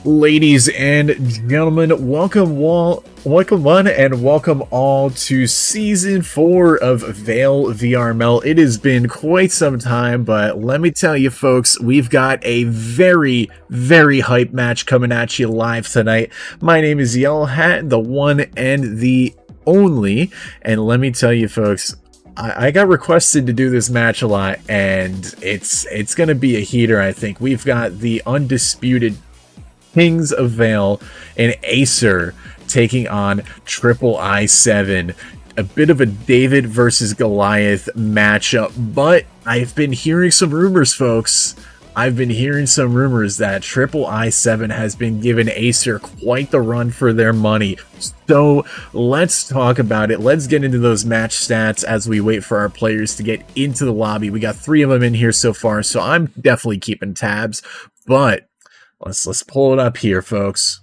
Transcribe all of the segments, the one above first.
Ladies and gentlemen, welcome one and welcome all to Season 4 of VAIL VRML. It has been quite some time, but let me tell you folks, we've got a very hype match coming at you live tonight. My name is Yellow Hat, the one and the only, and let me tell you folks, I got requested to do this match a lot, and it's gonna be a heater. I think we've got the undisputed Kings of VAIL and AESIR taking on III7. A bit of a David versus Goliath matchup, but I've been hearing some rumors, folks. I've been hearing some rumors that III7 has been giving AESIR quite the run for their money. So let's talk about it. Let's get into those match stats as we wait for our players to get into the lobby. We got 3 of them in here so far, so I'm definitely keeping tabs, but let's pull it up here, folks.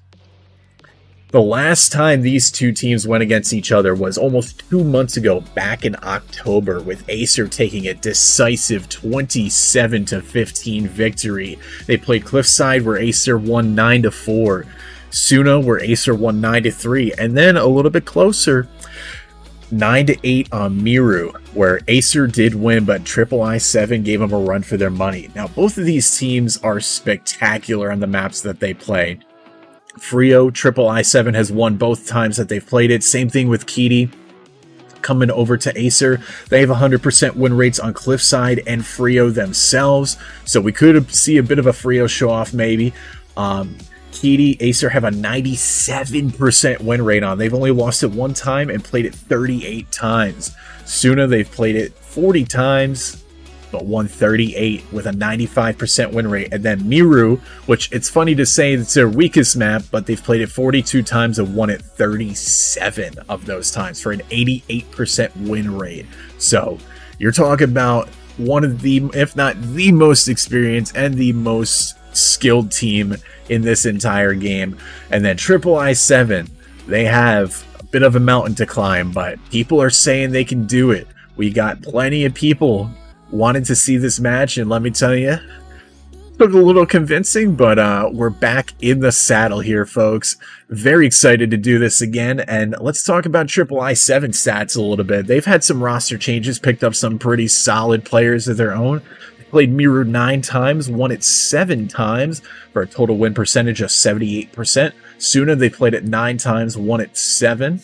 The last time these two teams went against each other was almost 2 months ago, back in October, with AESIR taking a decisive 27-15 victory. They played Cliffside, where AESIR won 9-4. Suna, where AESIR won 9-3. And then a little bit closer, 9-8 on Meiru, where AESIR did win, but III7 gave them a run for their money. Now, both of these teams are spectacular on the maps that they play. Frio, III7 has won both times that they've played it. Same thing with Kitty. Coming over to AESIR, they have 100% win rates on Cliffside and Frio themselves, so we could see a bit of a Frio show-off maybe. Kitty, AESIR have a 97% win rate on. They've only lost it 1 time and played it 38 times. Suna, they've played it 40 times, but won 38 with a 95% win rate. And then Meiru, which it's funny to say it's their weakest map, but they've played it 42 times and won it 37 of those times for an 88% win rate. So you're talking about one of the, if not the most experienced and the most skilled team in this entire game. And then III7, they have a bit of a mountain to climb, but people are saying they can do it. We got plenty of people wanting to see this match, and let me tell you, took a little convincing, but we're back in the saddle here, folks. Very excited to do this again, and let's talk about III7 stats a little bit. They've had some roster changes, picked up some pretty solid players of their own. Played Meiru 9 times, won it 7 times for a total win percentage of 78%. Suna, they played it 9 times, won it 7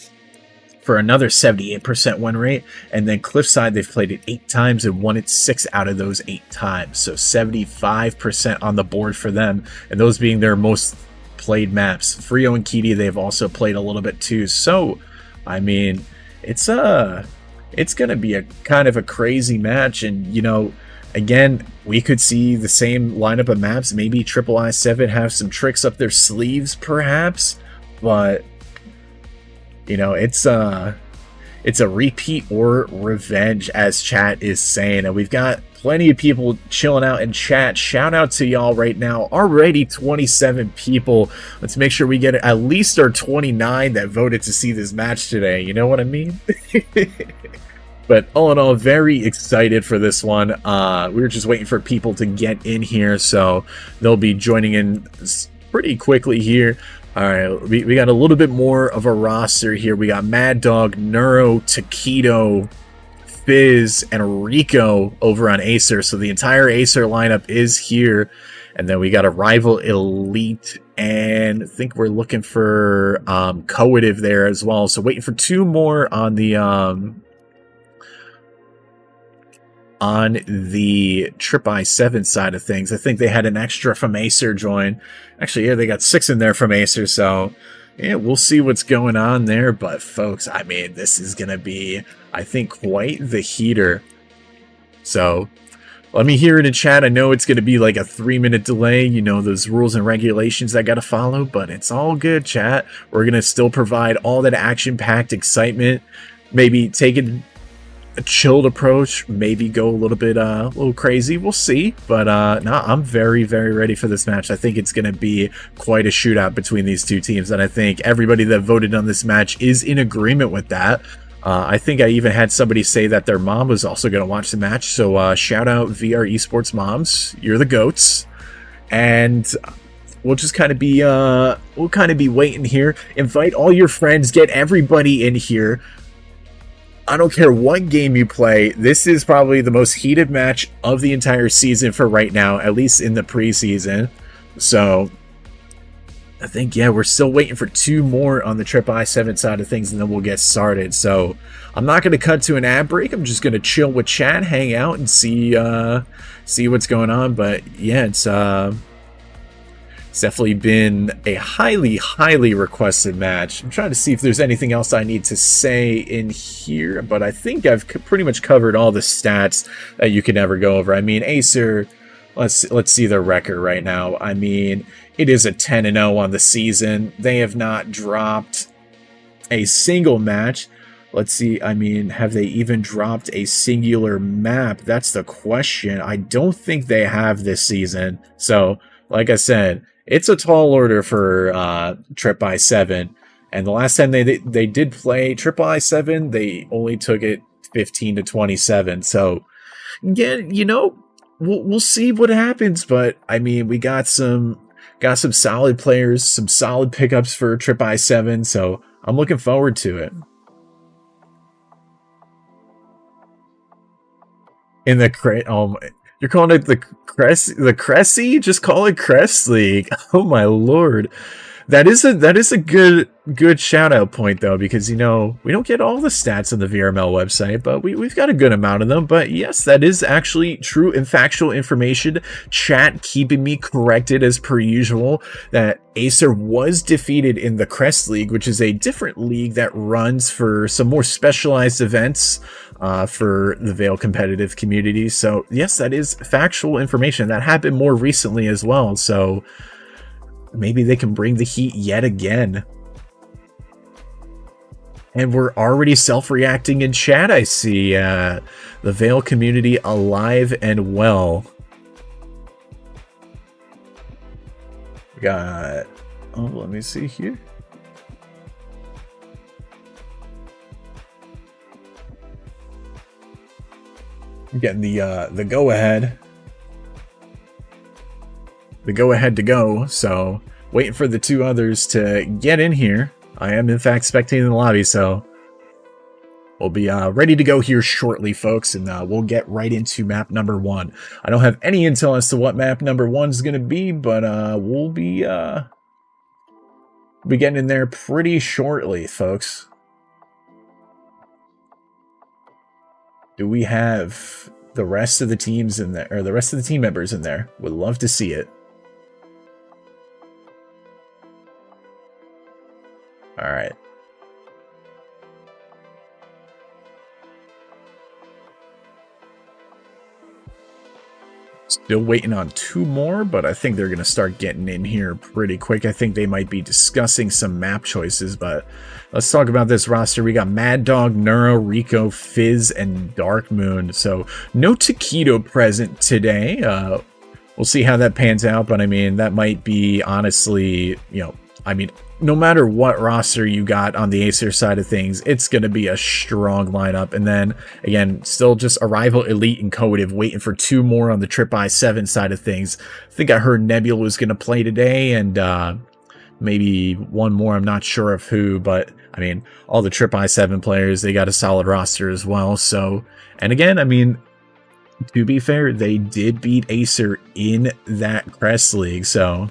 for another 78% win rate. And then Cliffside, they've played it 8 times and won it 6 out of those 8 times. So 75% on the board for them, and those being their most played maps. Frio and Kitty, they've also played a little bit too. So, I mean, it's gonna be a kind of a crazy match, and you know, again, we could see the same lineup of maps. Maybe III7 have some tricks up their sleeves, perhaps. But, you know, it's a repeat or revenge, as chat is saying. And we've got plenty of people chilling out in chat. Shout out to y'all right now. Already 27 people. Let's make sure we get at least our 29 that voted to see this match today. You know what I mean? But all in all, very excited for this one. We were just waiting for people to get in here, so they'll be joining in pretty quickly here. All right, we got a little bit more of a roster here. We got Mad Dog, Neuro, Taquito, Fizz, and Rico over on AESIR. So the entire AESIR lineup is here. And then we got a Rival Elite, and I think we're looking for Coative there as well. So waiting for 2 more on the III7 side of things. I think they had an extra from AESIR join. Actually, yeah, they got 6 in there from AESIR, so yeah, we'll see what's going on there. But folks, I mean, this is gonna be, I think, quite the heater. So let me hear it in chat. I know it's gonna be like a 3-minute delay, you know, those rules and regulations I gotta follow, but it's all good, chat. We're gonna still provide all that action-packed excitement. Maybe take it a chilled approach, maybe go a little crazy. We'll see, but no, I'm very ready for this match. I think it's going to be quite a shootout between these two teams, and I think everybody that voted on this match is in agreement with that. I think I even had somebody say that their mom was also going to watch the match, so shout out VR Esports moms, you're the goats. And we'll just kind of be we'll kind of be waiting here. Invite all your friends, get everybody in here. I don't care what game you play, this is probably the most heated match of the entire season for right now, at least in the preseason. So I think, yeah, we're still waiting for 2 more on the III7 side of things, and then we'll get started. So I'm not going to cut to an ad break. I'm just going to chill with chat, hang out, and see what's going on. But yeah, it's definitely been a highly requested match. I'm trying to see if there's anything else I need to say in here, but I think I've pretty much covered all the stats that you could ever go over. I mean, AESIR, let's see their record right now. I mean, it is a 10-0 on the season. They have not dropped a single match. Let's see, I mean, have they even dropped a singular map? That's the question. I don't think they have this season. So, like I said, it's a tall order for III7. And the last time they did play III7, they only took it 15-27. So, yeah, you know, we'll see what happens. But, I mean, we got some solid players, some solid pickups for III7. So, I'm looking forward to it. In the you're calling it the Cressy? Just call it Crest League. Oh my lord. That is a good shout out point though, because you know, we don't get all the stats on the VRML website, but we've got a good amount of them. But yes, that is actually true and factual information. Chat keeping me corrected as per usual that AESIR was defeated in the Crest League, which is a different league that runs for some more specialized events for the VAIL competitive community. So yes, that is factual information. That happened more recently as well. So maybe they can bring the heat yet again. And we're already self-reacting in chat, I see. The VAIL community alive and well. We got... oh, let me see here. I'm getting the go-ahead. The go-ahead to go, so waiting for the 2 others to get in here. I am in fact spectating the lobby, so we'll be ready to go here shortly, folks, and we'll get right into map number 1. I don't have any intel as to what map number 1 is going to be, but we'll be getting in there pretty shortly, folks. Do we have the rest of the teams in there, or the rest of the team members in there? Would love to see it. All right. Still waiting on 2 more, but I think they're going to start getting in here pretty quick. I think they might be discussing some map choices, but let's talk about this roster. We got Mad Dog, Neuro, Rico, Fizz, and Dark Moon. So no Taquito present today. We'll see how that pans out, but I mean, that might be honestly, you know, I mean, no matter what roster you got on the AESIR side of things, it's going to be a strong lineup. And then, again, still just Arrival, Elite, and Coative, waiting for 2 more on the III7 side of things. I think I heard Nebula was going to play today, and maybe 1 more. I'm not sure of who, but, I mean, all the III7 players, they got a solid roster as well. So, and again, I mean, to be fair, they did beat AESIR in that Crest League, so...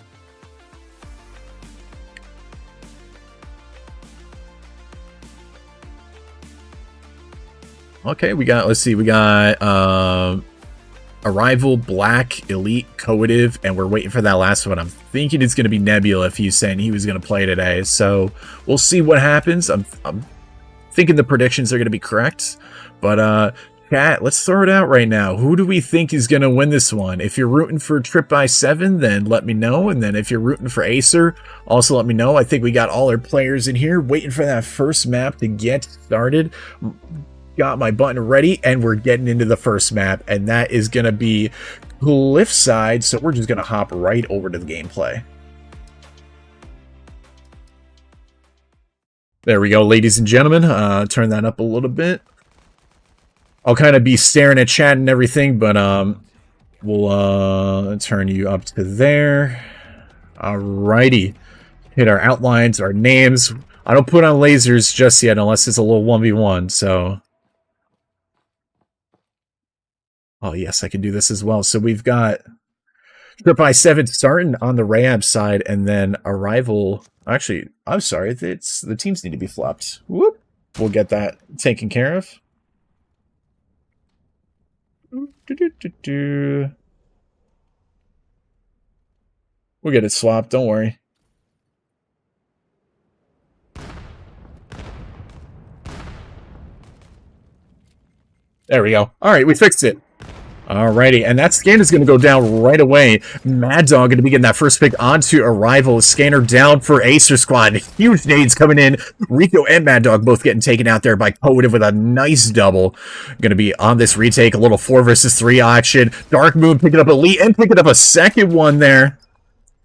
okay, we got, let's see, we got Arrival, Black, Elite, Coative, and we're waiting for that last one. I'm thinking it's going to be Nebula if he's saying he was going to play today. So we'll see what happens. I'm thinking the predictions are going to be correct. But chat, let's throw it out right now. Who do we think is going to win this one? If you're rooting for III7, then let me know. And then if you're rooting for AESIR, also let me know. I think we got all our players in here waiting for that first map to get started. Got my button ready, and we're getting into the first map, and that is going to be Cliffside, so we're just going to hop right over to the gameplay. There we go, ladies and gentlemen. Turn that up a little bit. I'll kind of be staring at chat and everything, but we'll turn you up to there. Alrighty. Hit our outlines, our names. I don't put on lasers just yet unless it's a little 1v1, so... Oh, yes, I can do this as well. So we've got III7 starting on the Rayab side, and then Arrival... Actually, I'm sorry. The teams need to be flopped. Whoop. We'll get that taken care of. We'll get it swapped, don't worry. There we go. Alright, we fixed it. Alrighty, and that scan is going to go down right away. Mad Dog going to be getting that first pick onto Arrival. Scanner down for AESIR Squad. Huge nades coming in. Rico and Mad Dog both getting taken out there by Coative with a nice double. Going to be on this retake. A little 4 versus 3 action. Dark Moon picking up Elite and picking up a second one there.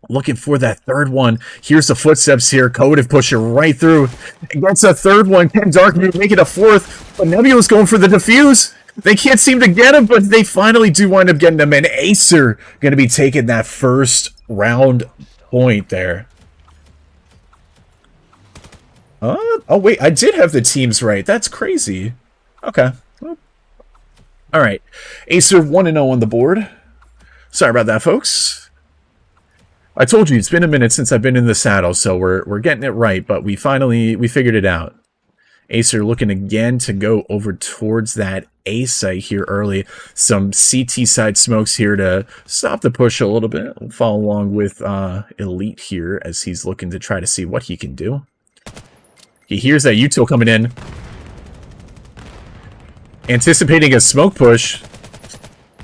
Looking for that third one. Here's the footsteps here. Coative pushing right through. Gets a third one. Can Dark Moon make it a fourth? But Nebula's going for the defuse. They can't seem to get him, but they finally do wind up getting him. And AESIR going to be taking that first round point there. Oh, wait. I did have the teams right. That's crazy. Okay. Well, all right. AESIR 1-0 on the board. Sorry about that, folks. I told you, it's been a minute since I've been in the saddle, so we're getting it right, but we figured it out. AESIR looking again to go over towards that A site here early. Some CT side smokes here to stop the push a little bit. We'll follow along with Elite here as he's looking to try to see what he can do. He hears that util coming in. Anticipating a smoke push.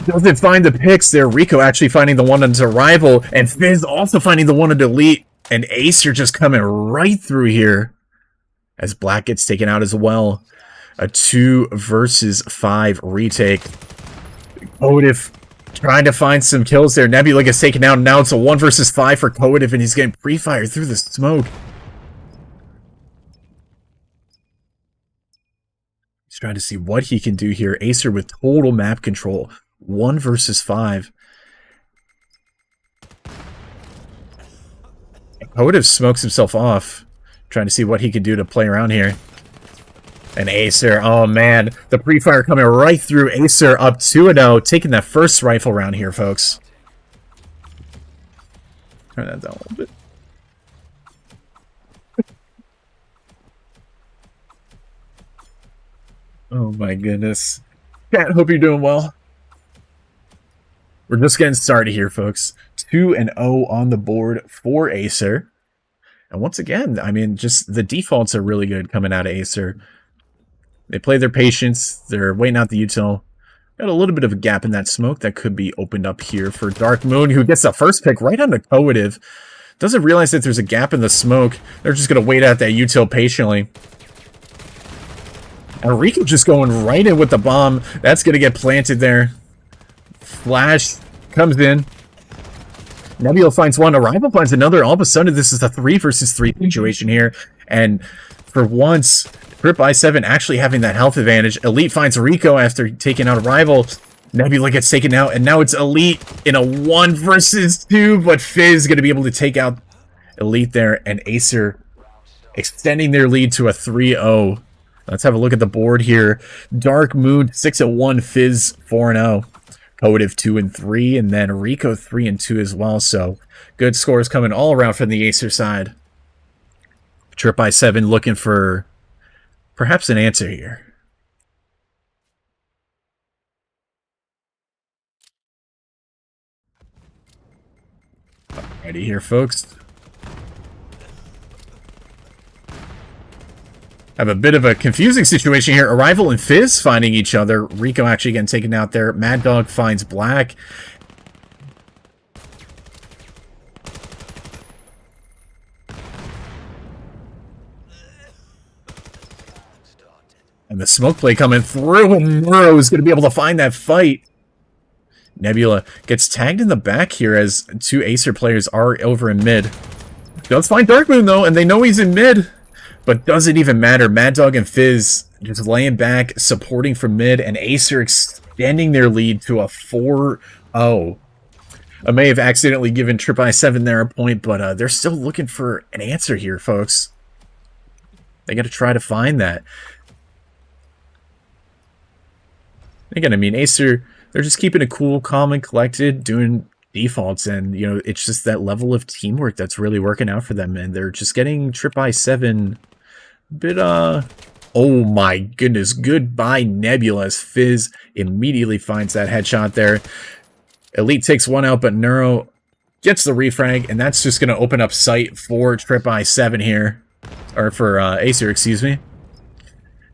Doesn't find the picks there. Rico actually finding the one on Arrival. And Fizz also finding the one on Elite. And AESIR just coming right through here. As Black gets taken out as well. A 2 versus 5 retake. Coative trying to find some kills there. Nebula gets taken out. And now it's a 1 versus 5 for Coative. And he's getting pre-fired through the smoke. He's trying to see what he can do here. AESIR with total map control. 1 versus 5. Coative smokes himself off. Trying to see what he can do to play around here. And AESIR, oh man, the pre-fire coming right through. AESIR up 2-0, taking that first rifle round here, folks. Turn that down a little bit. Oh my goodness. Chat, hope you're doing well. We're just getting started here, folks. 2-0 on the board for AESIR. And once again, I mean, just the defaults are really good coming out of AESIR. They play their patience. They're waiting out the util. Got a little bit of a gap in that smoke that could be opened up here for Dark Moon, who gets the first pick right on the Coative. Doesn't realize that there's a gap in the smoke. They're just going to wait out that util patiently. And Rico just going right in with the bomb. That's going to get planted there. Flash comes in. Nebula finds one. Arrival finds another. All of a sudden, this is a 3 versus 3 situation here. And for once, III7 actually having that health advantage. Elite finds Rico after taking out Arrival. Nebula gets taken out. And now it's Elite in a 1 versus 2. But Fizz going to be able to take out Elite there. And AESIR extending their lead to a 3-0. Let's have a look at the board here. Dark Moon 6-1. Fizz 4-0. Coative 2-3, and then Rico 3-2 as well. So good scores coming all around from the AESIR side. III7 looking for perhaps an answer here. Alrighty here, folks. Have a bit of a confusing situation here. Arrival and Fizz finding each other. Rico actually getting taken out there. Mad Dog finds Black. And the smoke play coming through, and Meiru is going to be able to find that fight. Nebula gets tagged in the back here as 2 AESIR players are over in mid. Does find Dark Moon though, and they know he's in mid. But doesn't even matter. Mad Dog and Fizz just laying back, supporting from mid, and AESIR extending their lead to a 4-0. I may have accidentally given III7 there a point, but they're still looking for an answer here, folks. They got to try to find that. Again, I mean, AESIR, they're just keeping it cool, calm, and collected, doing defaults, and, you know, it's just that level of teamwork that's really working out for them, and they're just getting III7 a bit, oh my goodness, goodbye Nebula, as Fizz immediately finds that headshot there. Elite takes one out, but Neuro gets the refrag, and that's just going to open up sight for III7 here, or for AESIR, excuse me.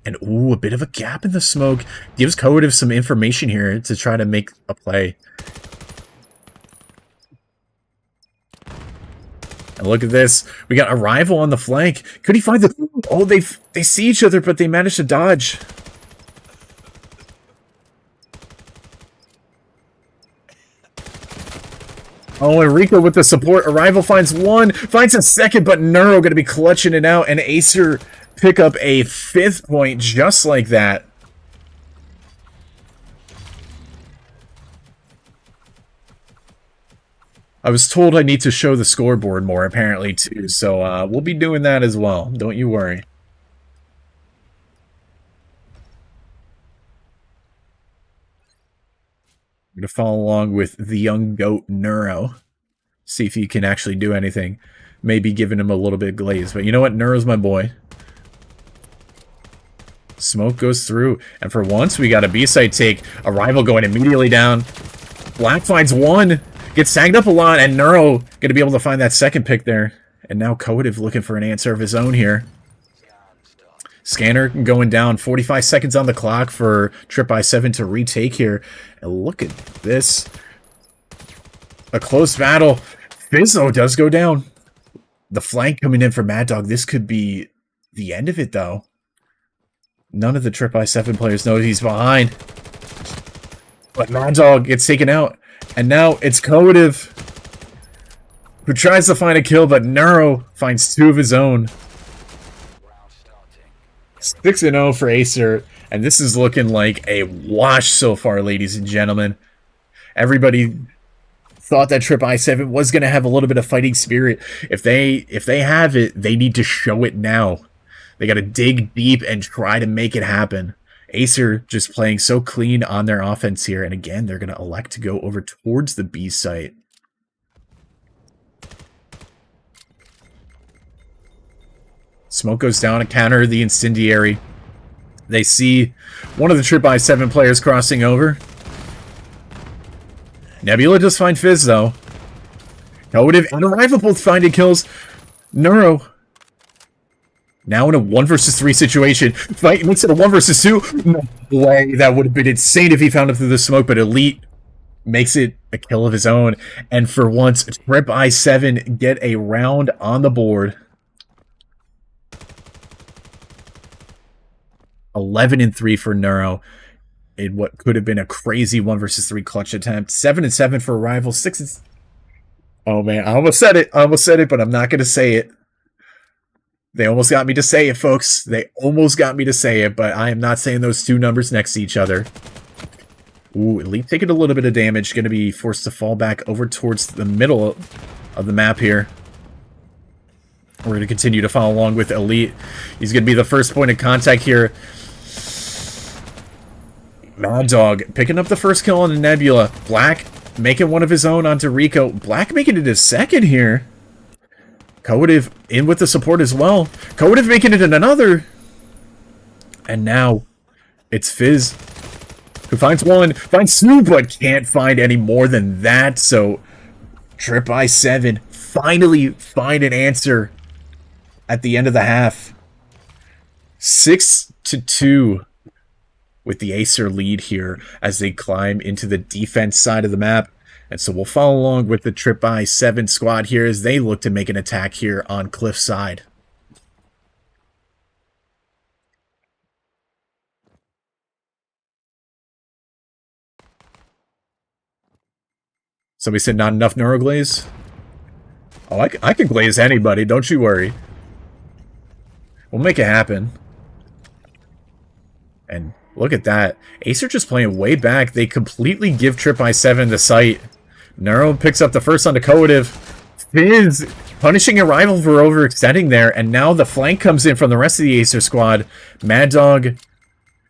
And ooh, a bit of a gap in the smoke gives Coative some information here to try to make a play. And look at this. We got Arrival on the flank. Could he find the... Oh, they see each other, but they managed to dodge. Oh, Enrico with the support. Arrival finds one. Finds a second, but Neuro going to be clutching it out. And AESIR pick up a 5th point just like that. I was told I need to show the scoreboard more, apparently, too. So we'll be doing that as well. Don't you worry. I'm going to follow along with the young goat Neuro. See if he can actually do anything. Maybe giving him a little bit of glaze. But you know what? Neuro's my boy. Smoke goes through. And for once, we got a B-side take. Arrival going immediately down. Black finds one. Gets sagged up a lot. And Neuro going to be able to find that second pick there. And now Coative looking for an answer of his own here. Scanner going down. 45 seconds on the clock for III7 to retake here. And look at this. A close battle. Fizzo does go down. The flank coming in for Mad Dog. This could be the end of it, though. None of the III7 players know he's behind. But Mad Dog gets taken out. And now it's Coative who tries to find a kill, but Neuro finds 2 of his own. 6-0 for AESIR, and this is looking like a wash so far, ladies and gentlemen. Everybody thought that III7 was going to have a little bit of fighting spirit. If they have it, they need to show it now. They got to dig deep and try to make it happen. AESIR just playing so clean on their offense here, and again, they're going to elect to go over towards the B site. Smoke goes down to counter the incendiary. They see one of the III7 players crossing over. Nebula does find Fizz, though. Coative and Arrival both finding kills. Neuro now in a 1 versus 3 situation. Fight makes it a 1 versus 2. No way. That would have been insane if he found him through the smoke, but Elite makes it a kill of his own. And for once, III7 get a round on the board. 11-3 for Neuro in what could have been a crazy 1 versus 3 clutch attempt. 7-7 for Arrival. 6. Oh man, I almost said it. But I'm not going to say it. They almost got me to say it, folks. They almost got me to say it, but I am not saying those 2 numbers next to each other. Ooh, Elite taking a little bit of damage. Going to be forced to fall back over towards the middle of the map here. We're going to continue to follow along with Elite. He's going to be the first point of contact here. Mad Dog picking up the first kill on the Nebula. Black making one of his own onto Rico. Black making it his second here. Coative in with the support as well. Coative making it in another. And now it's Fizz who finds one, finds 2, but can't find any more than that. So III7 finally find an answer at the end of the half. 6-2 with the AESIR lead here as they climb into the defense side of the map. And so we'll follow along with the III7 squad here as they look to make an attack here on Cliffside. Somebody said not enough Neuroglaze? Oh, I can glaze anybody, don't you worry. We'll make it happen. And look at that. AESIR just playing way back. They completely give III7 the sight. Neuro picks up the first on the Coative. Fizz punishing a rival for overextending there, and now the flank comes in from the rest of the AESIR squad. Mad Dog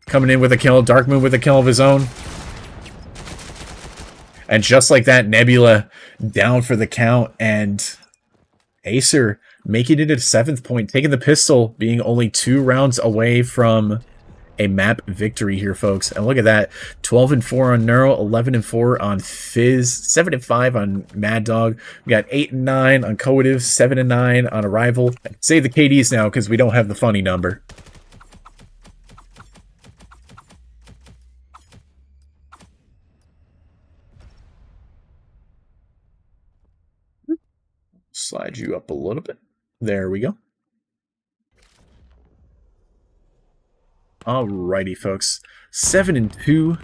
coming in with a kill, Dark Moon with a kill of his own. And just like that, Nebula down for the count, and AESIR making it a 7th point, taking the pistol, being only 2 rounds away from a map victory here, folks. And look at that, 12-4 on Neuro, 11-4 on Fizz, 7-5 on Mad Dog. We got 8-9 on Coative, 7-9 on Arrival. Say the KDs now because we don't have the funny number. Slide you up a little bit. There we go. Alrighty, folks. 7-2.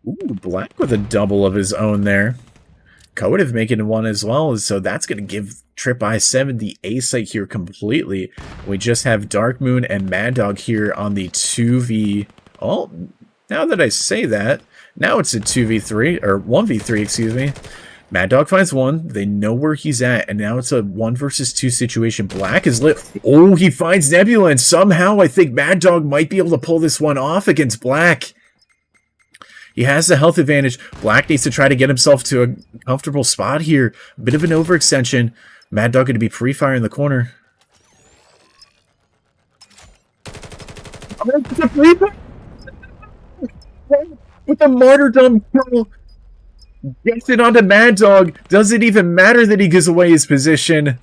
Ooh, Black with a double of his own there. Coative making one as well, so that's going to give III7 the A-site here completely. We just have Dark Moon and Mad Dog here on the 2v... Oh, now that I say that, now it's a 2v3, or 1v3, excuse me. Mad Dog finds one. They know where he's at, and now it's a 1 versus 2 situation. Black is lit. Oh, he finds Nebula, and somehow I think Mad Dog might be able to pull this one off against Black. He has the health advantage. Black needs to try to get himself to a comfortable spot here. A bit of an overextension. Mad Dog going to be pre-fire in the corner. With the martyrdom kill. Gets it onto Mad Dog. Doesn't even matter that he gives away his position.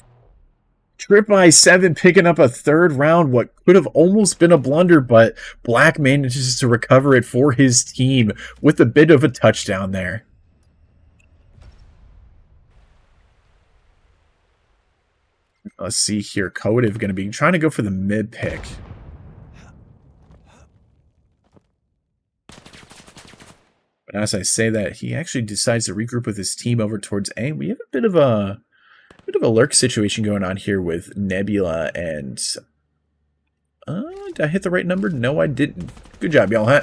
III7 picking up a 3rd round. What could have almost been a blunder, but Black manages to recover it for his team with a bit of a touchdown there. Let's see here. Coative going to be trying to go for the mid pick. But as I say that, he actually decides to regroup with his team over towards A. We have a bit of a lurk situation going on here with Nebula and... did I hit the right number? No, I didn't. Good job, y'all. Huh?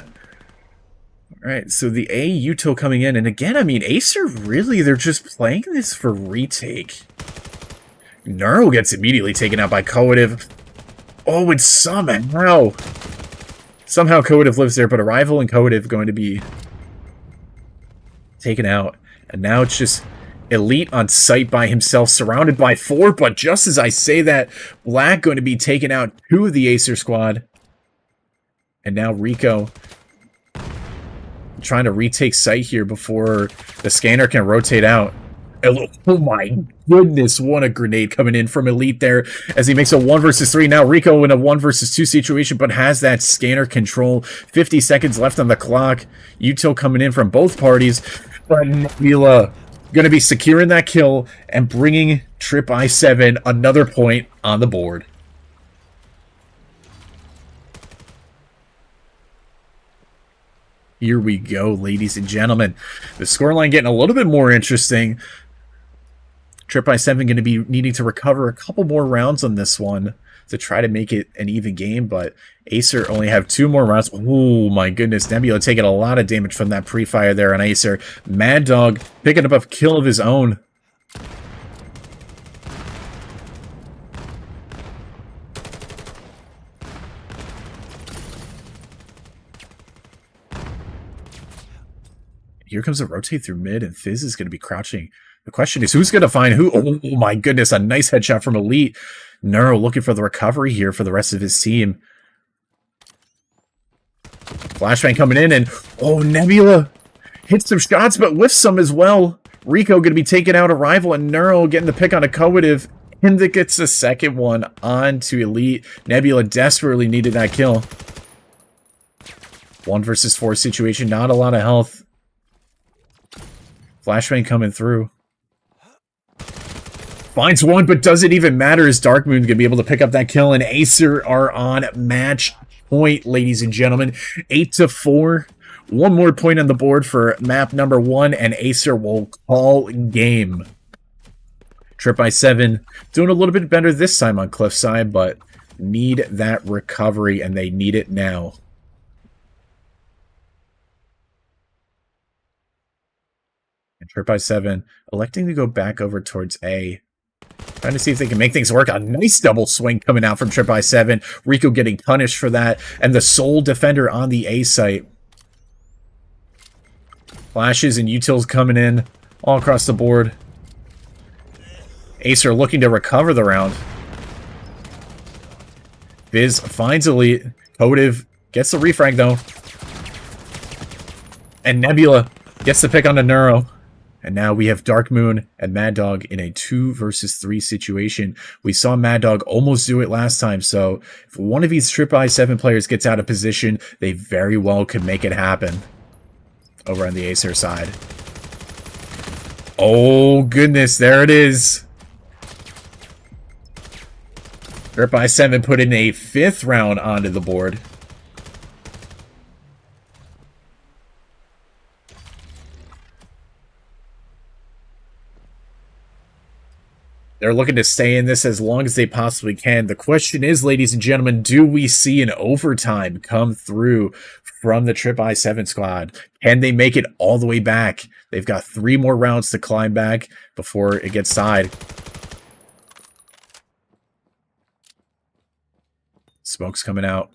Alright, so the A Util coming in. And again, I mean, AESIR really, they're just playing this for retake. Neuro gets immediately taken out by Coative. Oh, and somehow Coative lives there, but Arrival and Coative going to be taken out. And now it's just Elite on site by himself, surrounded by 4. But just as I say that, Black going to be taking out 2 of the AESIR squad. And now Rico trying to retake site here before the scanner can rotate out. Oh my goodness, what a grenade coming in from Elite there as he makes a 1 versus 3. Now Rico in a 1 versus 2 situation, but has that scanner control. 50 seconds left on the clock. Util coming in from both parties. But Nebula going to be securing that kill and bringing III7 another point on the board. Here we go, ladies and gentlemen. The scoreline getting a little bit more interesting. III7 going to be needing to recover a couple more rounds on this one to try to make it an even game, but AESIR only have 2 more rounds. Oh my goodness, Nebula taking a lot of damage from that pre-fire there on AESIR. Mad Dog picking up a kill of his own. Here comes a rotate through mid, and Fizz is going to be crouching. The question is, who's going to find who? Oh my goodness, a nice headshot from Elite. Neuro looking for the recovery here for the rest of his team. Flashbang coming in, and oh, Nebula hits some shots, but whiffs some as well. Rico going to be taking out Arrival, and Neuro getting the pick on a Coative. And that gets the second one onto Elite. Nebula desperately needed that kill. 1 versus 4 situation, not a lot of health. Flashbang coming through. Finds one, but doesn't even matter as Dark Moon gonna be able to pick up that kill, and AESIR are on match point, ladies and gentlemen. 8-4. 1 more point on the board for map number 1, and AESIR will call game. III7 doing a little bit better this time on Cliffside, but need that recovery, and they need it now. III7 electing to go back over towards A. Trying to see if they can make things work. A nice double swing coming out from III7. Rico getting punished for that. And the sole defender on the A site. Flashes and utils coming in all across the board. AESIR looking to recover the round. Viz finds Elite. Kotiv gets the refrag though. And Nebula gets the pick on the Neuro. And now we have Dark Moon and Mad Dog in a 2 versus 3 situation. We saw Mad Dog almost do it last time, so if one of these III7 players gets out of position, they very well could make it happen. Over on the AESIR side. Oh goodness, there it is. III7 put in a 5th round onto the board. They're looking to stay in this as long as they possibly can. The question is, ladies and gentlemen, do we see an overtime come through from the III7 squad? Can they make it all the way back? They've got 3 more rounds to climb back before it gets tied. Smoke's coming out.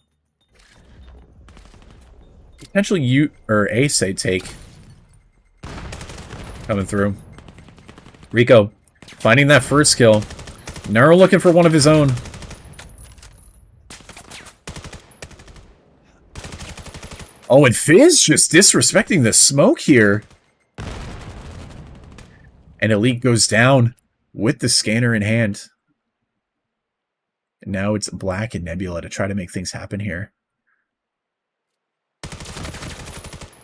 Potentially A say take. Coming through. Rico finding that first kill. Neuro looking for one of his own. Oh, and Fizz just disrespecting the smoke here. And Elite goes down with the scanner in hand. And now it's Black and Nebula to try to make things happen here.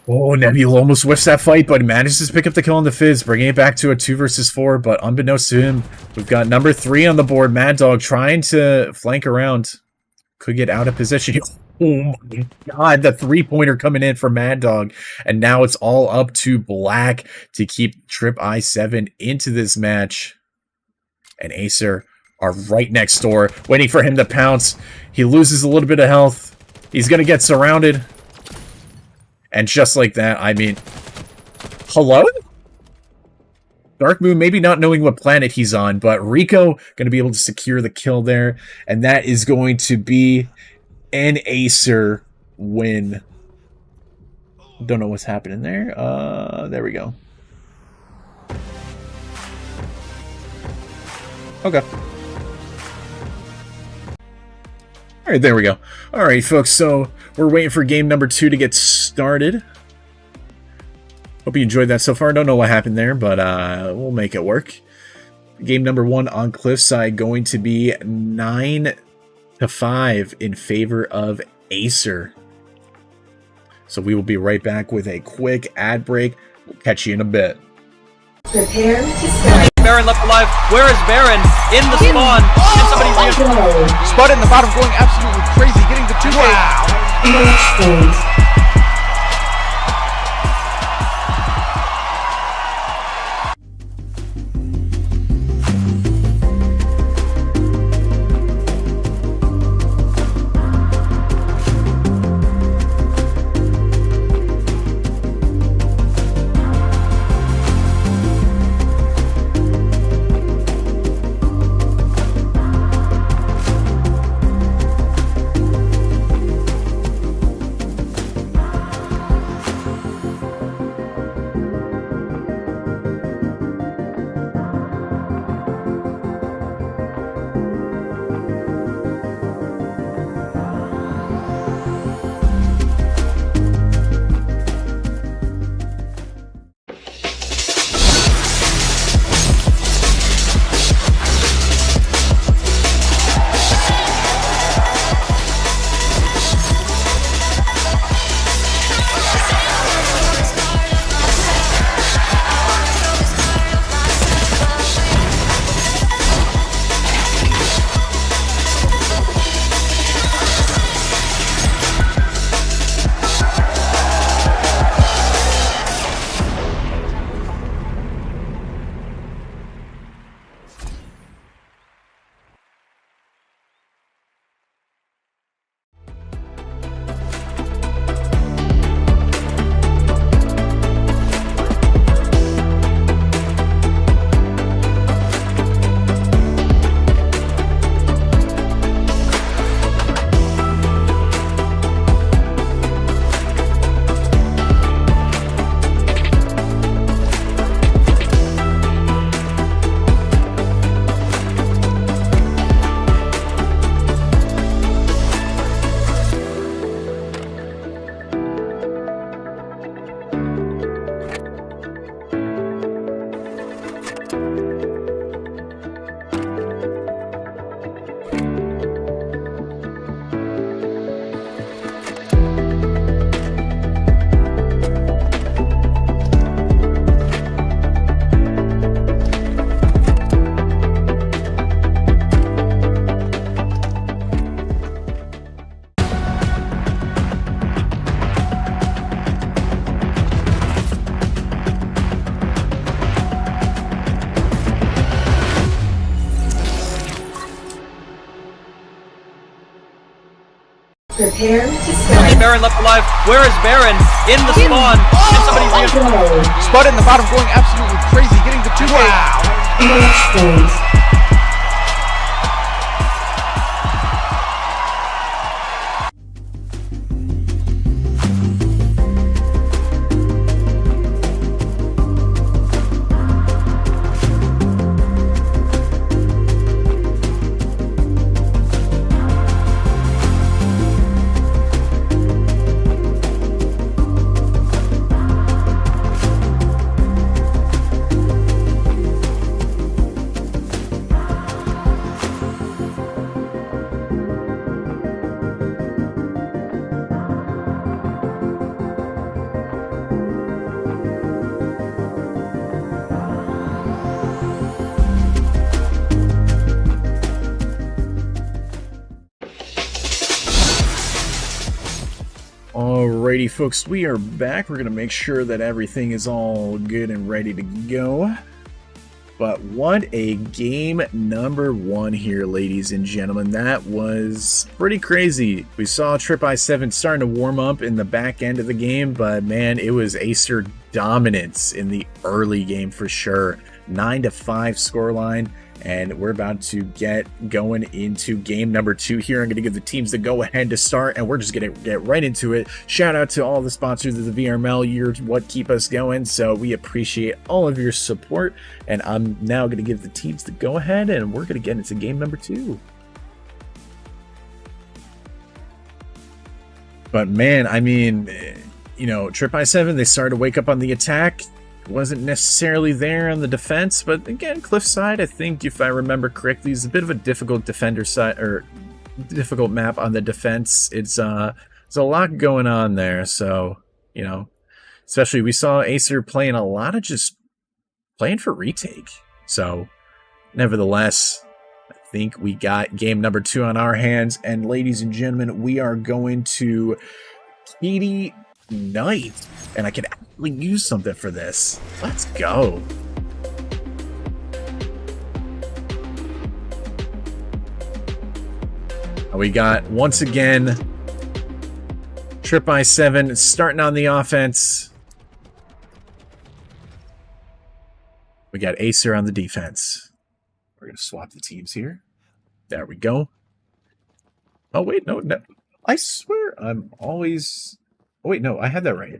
Oh, Nebula almost whiffs that fight, but manages to pick up the kill on the Fizz, bringing it back to a 2 versus 4. But unbeknownst to him, we've got number 3 on the board, Mad Dog, trying to flank around. Could get out of position. Oh my god, the 3-pointer coming in for Mad Dog. And now it's all up to Black to keep III7 into this match. And AESIR are right next door, waiting for him to pounce. He loses a little bit of health. He's going to get surrounded. And just like that, I mean, hello? Dark Moon maybe not knowing what planet he's on, but Rico going to be able to secure the kill there. And that is going to be an AESIR win. Don't know what's happening there. There we go. Okay. All right, there we go. All right, folks, so we're waiting for game number 2 to get started. Hope you enjoyed that so far. Don't know what happened there, but we'll make it work. Game number 1 on Cliffside going to be 9-5 in favor of AESIR. So we will be right back with a quick ad break. We'll catch you in a bit. Prepare to start. Baron left alive. Where is Baron? In the spawn. Can somebody Spud in the bottom going absolutely crazy, getting the 2K. Wow. Prepare to Only start. Baron left alive. Where is Baron? In the spawn. Can somebody Go. Spud in the bottom going absolutely crazy, getting the 2K. Match point. Alrighty, folks, we are back. We're going to make sure that everything is all good and ready to go. But what a game number one here, ladies and gentlemen. That was pretty crazy. We saw III7 starting to warm up in the back end of the game, but man, it was AESIR dominance in the early game for sure. 9-5 scoreline. And we're about to get going into game number 2 here. I'm going to give the teams the go-ahead to start, and we're just going to get right into it. Shout out to all the sponsors of the VRML. You're what keep us going, so we appreciate all of your support. And I'm now going to give the teams the go-ahead, and we're going to get into game number 2. But man, I mean, you know, III7, they started to wake up on the attack. Wasn't necessarily there on the defense, but again, Cliffside, I think if I remember correctly, is a bit of a difficult defender side or difficult map on the defense. It's there's a lot going on there, so you know, especially we saw AESIR playing a lot of just playing for retake. So, nevertheless, I think we got game number 2 on our hands, and ladies and gentlemen, we are going to Katie Knight, and I can actually use something for this. Let's go. We got, once again, III7 starting on the offense. We got AESIR on the defense. We're going to swap the teams here. There we go. Oh, wait, no. I swear I'm always... Oh, wait, no, I had that right.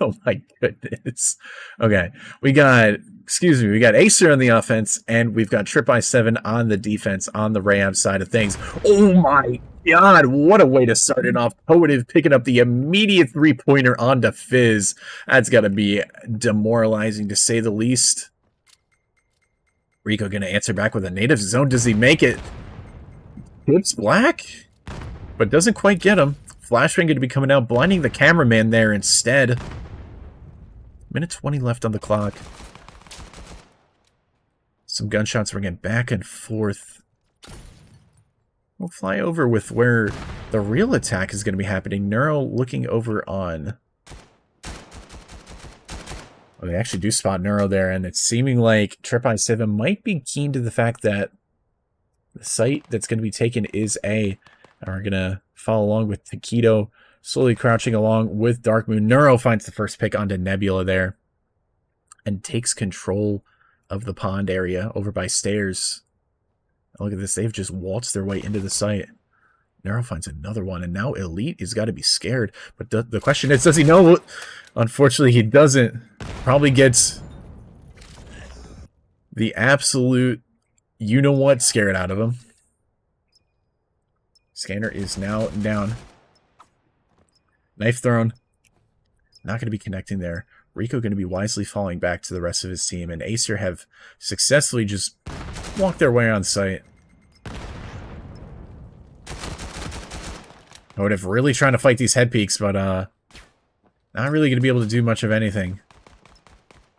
Oh my goodness. Okay, we got AESIR on the offense, and we've got III7 on the defense on the Ram side of things. Oh my god, what a way to start it off. Poetive picking up the immediate 3-pointer onto Fizz. That's got to be demoralizing to say the least. Rico going to answer back with a native zone. Does he make it? It's black, but doesn't quite get him. Flashbang going to be coming out, blinding the cameraman there instead. Minute 20 left on the clock. Some gunshots ringing back and forth. We'll fly over with where the real attack is going to be happening. Neuro looking over on... Well, they actually do spot Neuro there, and it's seeming like III7 might be keen to the fact that the site that's going to be taken is A. And we're going to follow along with Taquito, slowly crouching along with Dark Moon. Neuro finds the first pick onto Nebula there and takes control of the pond area over by stairs. Look at this. They've just waltzed their way into the site. Neuro finds another one, and now Elite has got to be scared. But the question is, does he know? Unfortunately, he doesn't. Probably gets the absolute you-know-what scared out of him. Scanner is now down. Knife thrown. Not going to be connecting there. Rico going to be wisely falling back to the rest of his team, and AESIR have successfully just walked their way on site. I would have really trying to fight these head peaks, but not really going to be able to do much of anything.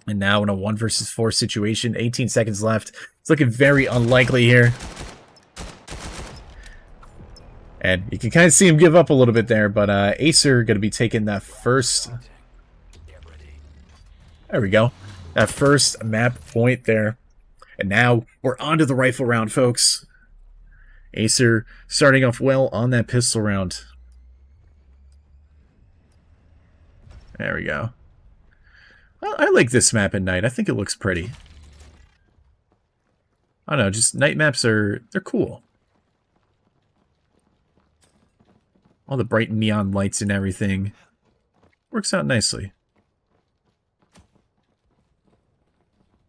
And now in a 1 versus 4 situation, 18 seconds left. It's looking very unlikely here. And you can kind of see him give up a little bit there, but AESIR going to be taking that first... There we go. That first map point there. And now we're on to the rifle round, folks. AESIR starting off well on that pistol round. There we go. Well, I like this map at night. I think it looks pretty. I don't know, just night maps they're cool. All the bright neon lights and everything. Works out nicely.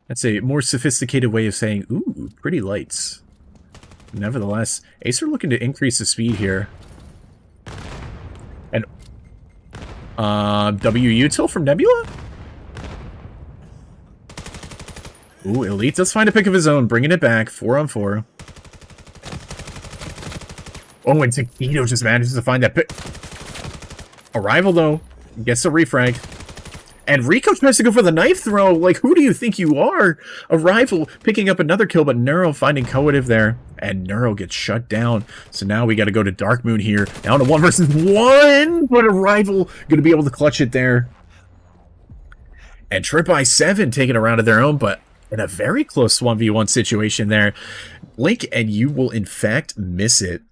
That's a more sophisticated way of saying, ooh, pretty lights. Nevertheless, AESIR looking to increase the speed here. And W util from Nebula? Ooh, Elite does find a pick of his own, bringing it back, 4-on-4. Oh, and Taquito just manages to find that pick. Arrival, though, gets a refrag. And Rico tries to go for the knife throw. Like, who do you think you are? Arrival picking up another kill, but Neuro finding Coative there. And Neuro gets shut down. So now we got to go to Dark Moon here. Down to 1 versus 1. But Arrival going to be able to clutch it there. And III7 taking a round of their own, but in a very close 1v1 situation there. Blink and you will, in fact, miss it.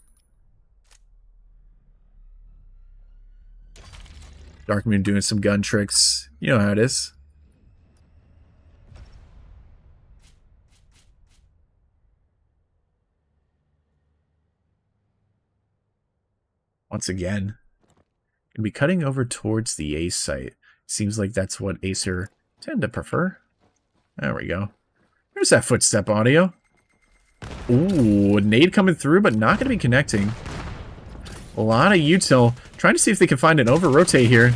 Dark Moon doing some gun tricks. You know how it is. Once again, gonna be cutting over towards the A site. Seems like that's what AESIR tend to prefer. There we go. There's that footstep audio. Ooh, nade coming through, but not gonna be connecting. A lot of util. Trying to see if they can find an over-rotate here.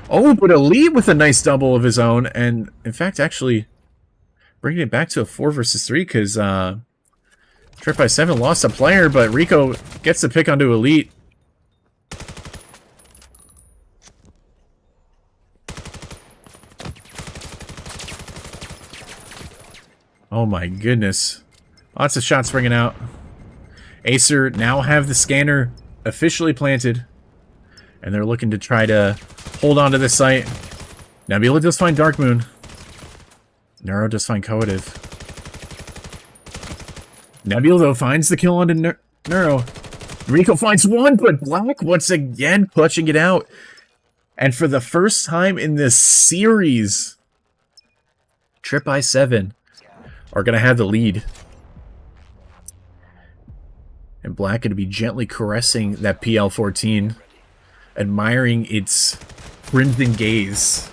Oh, but Elite with a nice double of his own. And, in fact, actually bringing it back to a 4 versus 3 because III7 lost a player, but Rico gets the pick onto Elite. Oh my goodness. Lots of shots ringing out. AESIR now have the scanner officially planted. And they're looking to try to hold on to this site. Nebula does find Dark Moon. Neuro does find Coative. Nebula, though, finds the kill onto Neuro. Rico finds one, but Black once again clutching it out. And for the first time in this series, III7 are going to have the lead. And Black going to be gently caressing that PL-14. Admiring its crimson gaze.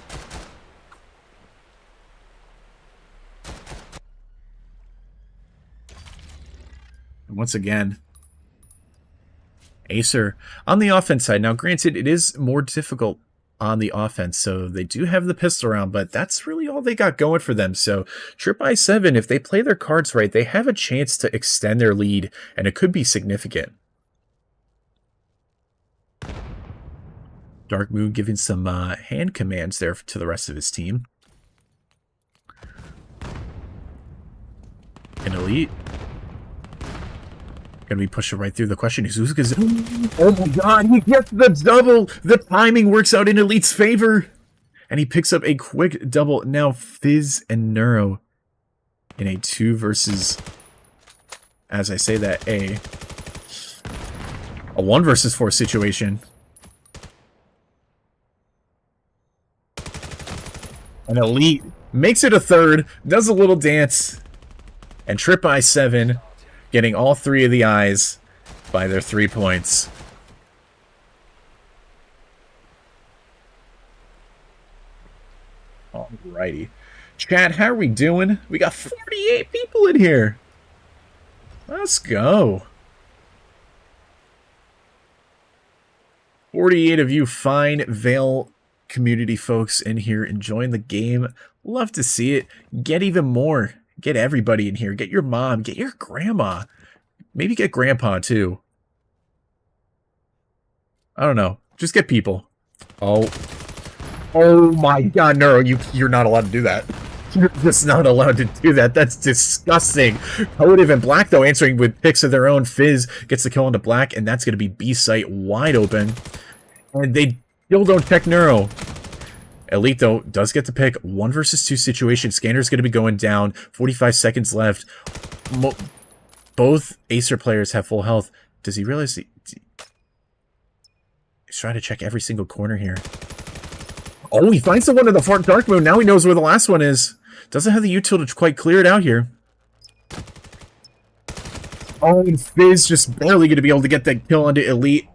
And once again, AESIR on the offense side. Now, granted, it is more difficult on the offense, so they do have the pistol round, but that's really all they got going for them. So, III7, if they play their cards right, they have a chance to extend their lead, and it could be significant. Dark Moon giving some hand commands there to the rest of his team. And Elite gonna be pushing right through. The question is, who's gonna... Oh my god, he gets the double! The timing works out in Elite's favor! And he picks up a quick double. Now Fizz and Neuro in a 2 versus... As I say that, a 1 versus 4 situation. And Elite makes it a 3rd, does a little dance, and III7 getting all 3 of the eyes by their 3 points. Alrighty. Chat, how are we doing? We got 48 people in here. Let's go. 48 of you fine VAIL community folks in here enjoying the game. Love to see it. Get even more. Get everybody in here. Get your mom. Get your grandma. Maybe get grandpa too. I don't know. Just get people. Oh my god, Neuro, you're not allowed to do that. You're just not allowed to do that. That's disgusting. Coative and Black, though, answering with picks of their own. Fizz gets the kill into Black, and that's going to be B site wide open. And they still don't check Neuro. Elite, though, does get the pick. 1 versus 2 situation. Scanner's going to be going down. 45 seconds left. both Acer players have full health. Does he realize he's trying to check every single corner here? Oh, he finds the one in the far dark moon. Now he knows where the last one is. Doesn't have the util to quite clear it out here. Oh, and Fizz just barely going to be able to get that kill onto Elite.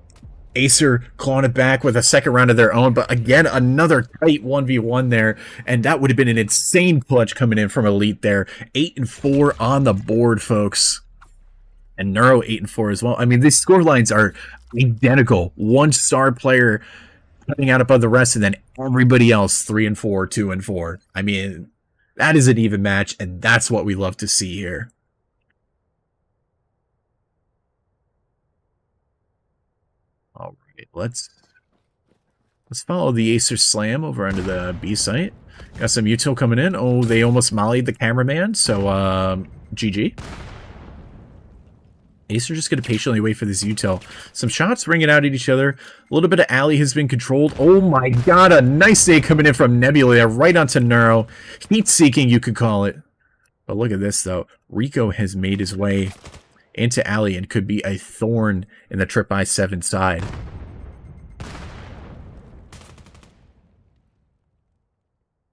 Acer clawing it back with a second round of their own, but again, another tight 1v1 there, and that would have been an insane clutch coming in from Elite there. 8-4 on the board, folks. And Neuro 8-4 as well. I mean, these score lines are identical. One star player cutting out above the rest, and then everybody else 3-4, 2-4. I mean, that is an even match, and that's what we love to see here. All right, let's follow the Acer Slam over onto the B site. Got some util coming in. Oh, they almost mollied the cameraman, so GG. Acer just going to patiently wait for this util. Some shots ringing out at each other. A little bit of alley has been controlled. Oh my god, a nice save coming in from Nebula there, right onto Neuro. Heat-seeking, you could call it. But look at this, though. Rico has made his way into alley and could be a thorn in the III7 side.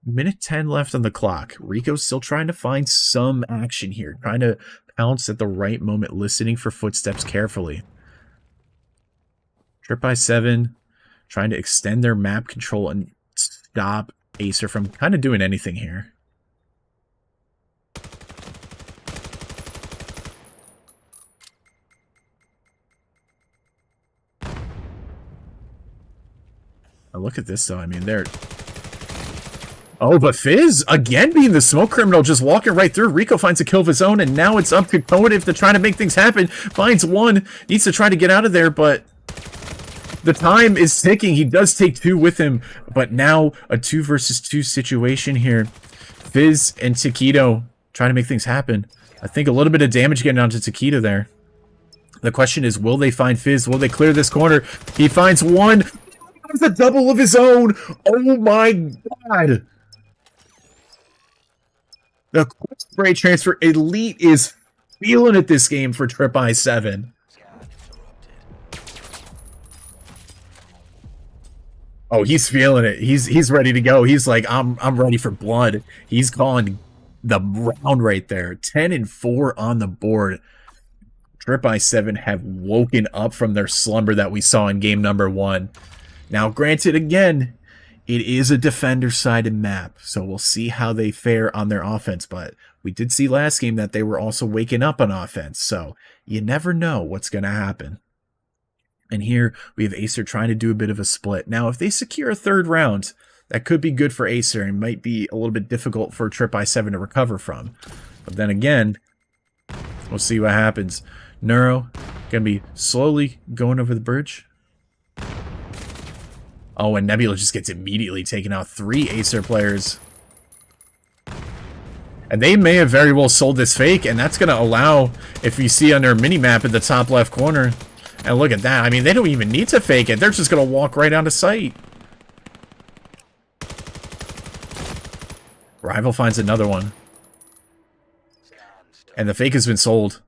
Minute 10 left on the clock. Rico's still trying to find some action here. Trying to pounce at the right moment, listening for footsteps carefully. III7 trying to extend their map control and stop Acer from kind of doing anything here. Now look at this, though. I mean, they're... Oh, but Fizz, again being the smoke criminal, just walking right through. Rico finds a kill of his own, and now it's up to Conative to try to make things happen. Finds one, needs to try to get out of there, but the time is ticking. He does take two with him, but now a 2 versus 2 situation here. Fizz and Taquito trying to make things happen. I think a little bit of damage getting onto Taquito there. The question is, will they find Fizz? Will they clear this corner? He finds one. There's a double of his own. Oh my god. The quick spray transfer. Elite is feeling it this game for III7. Oh, he's feeling it. He's ready to go. He's like, I'm ready for blood. He's calling the round right there. 10-4 on the board. III7 have woken up from their slumber that we saw in game number 1. Now, granted, again, it is a defender-sided map, so we'll see how they fare on their offense, but we did see last game that they were also waking up on offense, so you never know what's going to happen. And here, we have Acer trying to do a bit of a split. Now, if they secure a third round, that could be good for Acer and might be a little bit difficult for III7 to recover from. But then again, we'll see what happens. Neuro going to be slowly going over the bridge. Oh, and Nebula just gets immediately taken out. 3 Acer players. And they may have very well sold this fake, and that's going to allow, if you see on their mini-map in the top left corner, and look at that. I mean, they don't even need to fake it. They're just going to walk right onto sight. Rival finds another one. And the fake has been sold.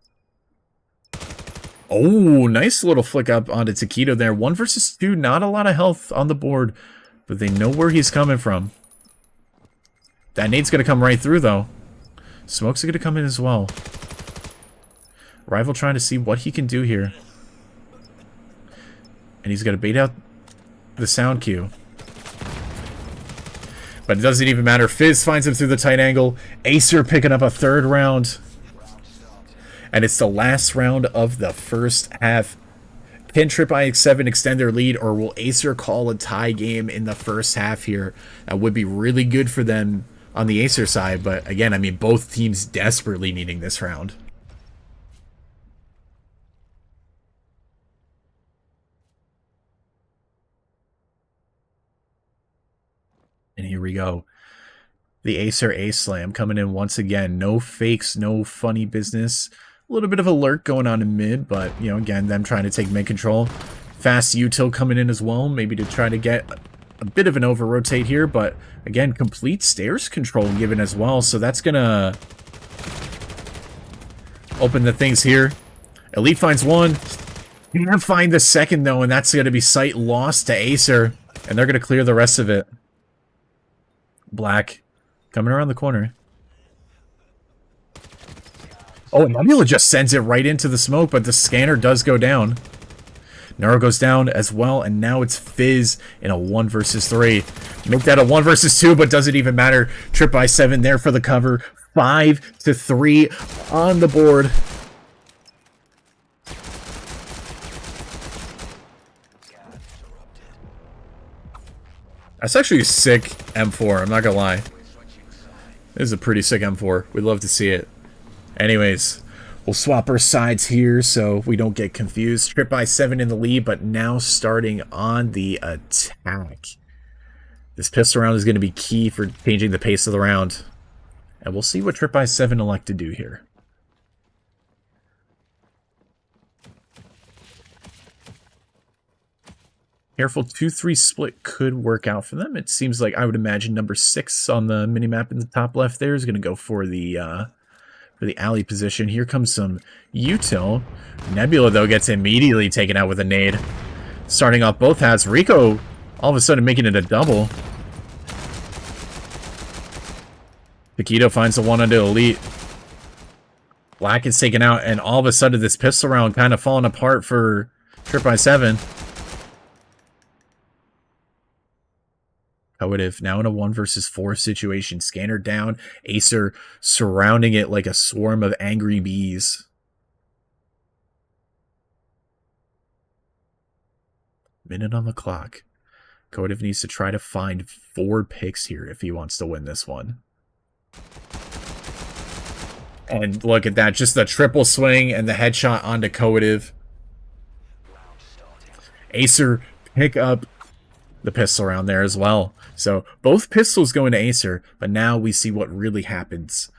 Oh, nice little flick up onto Taquito there. 1 versus 2, not a lot of health on the board, but they know where he's coming from. That nade's going to come right through, though. Smoke's going to come in as well. Rival trying to see what he can do here. And he's going to bait out the sound cue. But it doesn't even matter. Fizz finds him through the tight angle. Acer picking up a third round. And it's the last round of the first half. Can III7 extend their lead, or will Acer call a tie game in the first half here? That would be really good for them on the Acer side. But again, I mean, both teams desperately needing this round. And here we go. The Acer Ace Slam coming in once again. No fakes, no funny business. A little bit of a lurk going on in mid, but, you know, again, them trying to take mid control. Fast util coming in as well, maybe to try to get a bit of an over-rotate here, but, again, complete stairs control given as well, so that's gonna... open the things here. Elite finds one. Can't find the second, though, and that's going to be sight lost to AESIR. And they're going to clear the rest of it. Black coming around the corner. Oh, and Nebula just sends it right into the smoke, but the scanner does go down. Nero goes down as well, and now it's Fizz in a 1 versus 3. Make that a 1 versus 2, but doesn't even matter. Trip by 7 there for the cover. 5-3 on the board. That's actually a sick M4, I'm not gonna lie. This is a pretty sick M4. We'd love to see it. Anyways, we'll swap our sides here so we don't get confused. Trip by 7 in the lead, but now starting on the attack. This pistol round is going to be key for changing the pace of the round. And we'll see what Trip by 7 elect to do here. Careful, 2-3 split could work out for them. It seems like I would imagine number 6 on the minimap in the top left there is going to go for the alley position. Here comes some util. Nebula, though, gets immediately taken out with a nade. Starting off both hats. Rico, all of a sudden, making it a double. Paquito finds the one onto Elite. Black is taken out, and all of a sudden, this pistol round kind of falling apart for Trip by 7. Coative now in a 1 versus 4 situation. Scanner down. AESIR surrounding it like a swarm of angry bees. Minute on the clock. Coative needs to try to find 4 picks here if he wants to win this one. And look at that. Just the triple swing and the headshot onto Coative. AESIR pick up the pistol round there as well. So both pistols going to AESIR, but now we see what really happens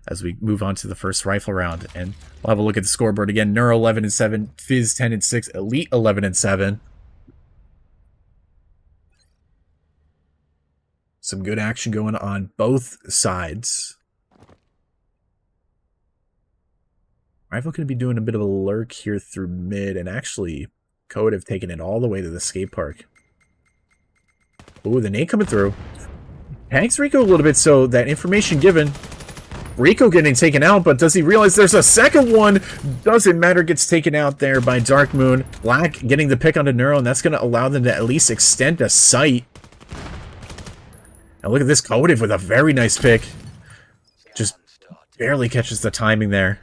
as we move on to the first rifle round. And we'll have a look at the scoreboard again. Neuro 11-7, Fizz 10-6, Elite 11-7. Some good action going on both sides. Rifle could be doing a bit of a lurk here through mid, and actually Code have taken it all the way to the skate park. Ooh, the nade coming through. Hangs Rico a little bit, so that information given. Rico getting taken out, but does he realize there's a second one? Doesn't matter, gets taken out there by Dark Moon. Black getting the pick onto Neuro, and that's going to allow them to at least extend a sight. Now look at this Coative with a very nice pick. Just barely catches the timing there.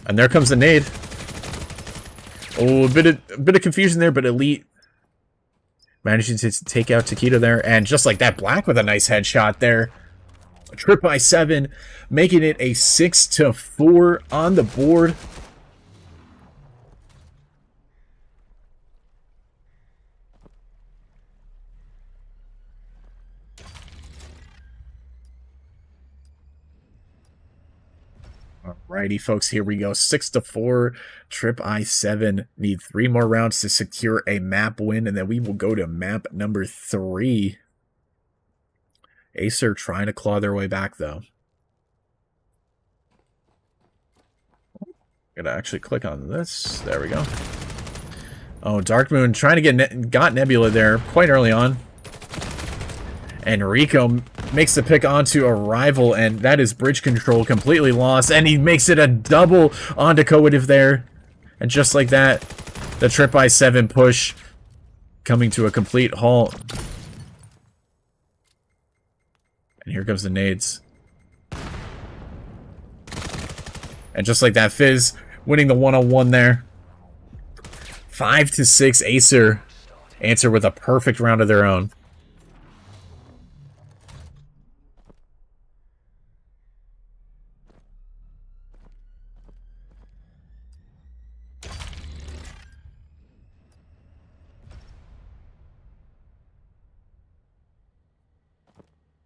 And there comes the nade. Oh, a bit of confusion there, but Elite managing to take out Taquito there. And just like that, Black with a nice headshot there. A Trip by 7, making it a 6-4 on the board. Alrighty, folks, here we go. 6-4. Trip I7 need 3 more rounds to secure a map win, and then we will go to map number 3. AESIR trying to claw their way back, though. Gotta actually click on this. There we go. Oh, Dark Moon trying to got Nebula there quite early on. And Rico makes the pick onto a rival, and that is bridge control completely lost. And he makes it a double onto Coative there. And just like that, the Trip by 7 push coming to a complete halt. And here comes the nades. And just like that, Fizz winning the one-on-one there. 5-6, AESIR answer with a perfect round of their own.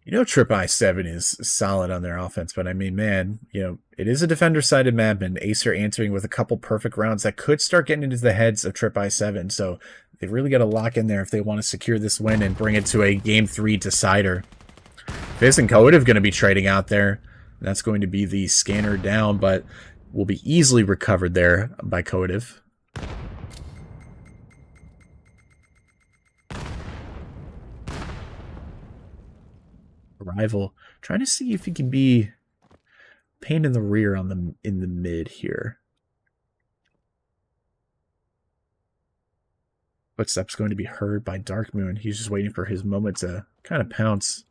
You know, Trip I7 is solid on their offense, but I mean, man, you know, it is a defender-sided map, and AESIR answering with a couple perfect rounds that could start getting into the heads of Trip I7, so they've really got to lock in there if they want to secure this win and bring it to a Game 3 decider. Fizz and Coative going to be trading out there. That's going to be the scanner down, but will be easily recovered there by Kotiv. Rival trying to see if he can be pain in the rear on the in the mid here. Footsteps going to be heard by Dark Moon. He's just waiting for his moment to kind of pounce.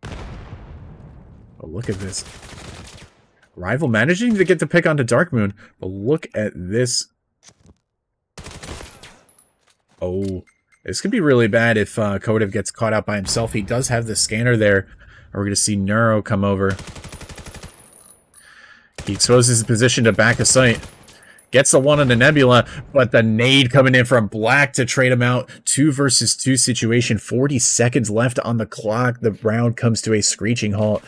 Oh, look at this. Rival managing to get the pick onto Dark Moon, but look at this. Oh, this could be really bad if Kotiv gets caught out by himself. He does have the scanner there. We're going to see Neuro come over. He exposes his position to back of sight. Gets the one on the Nebula, but the nade coming in from Black to trade him out. 2 versus 2 situation. 40 seconds left on the clock. The round comes to a screeching halt.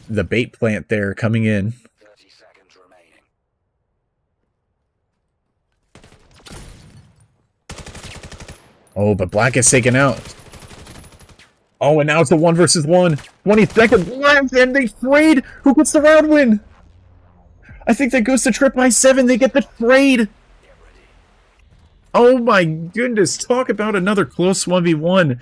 The bait plant there coming in. 30 seconds remaining. Oh, but Black is taken out. Oh, and now it's a 1 versus 1. 20 seconds left, and they trade. Who gets the round win? I think that goes to III7. They get the trade. Oh my goodness. Talk about another close 1v1.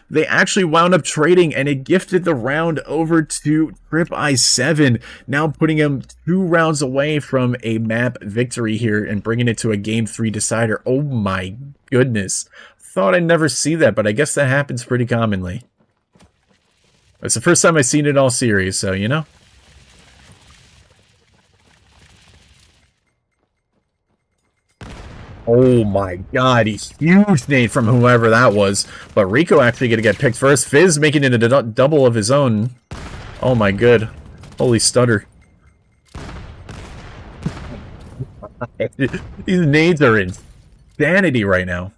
They actually wound up trading, and it gifted the round over to III7, now putting him 2 rounds away from a map victory here and bringing it to a Game 3 decider. Oh my goodness. Thought I'd never see that, but I guess that happens pretty commonly. It's the first time I've seen it all series, so, you know. Oh my god, a huge nade from whoever that was. But Rico actually going to get picked first. Fizz making it a double of his own. Oh my good. Holy stutter. These nades are insanity right now.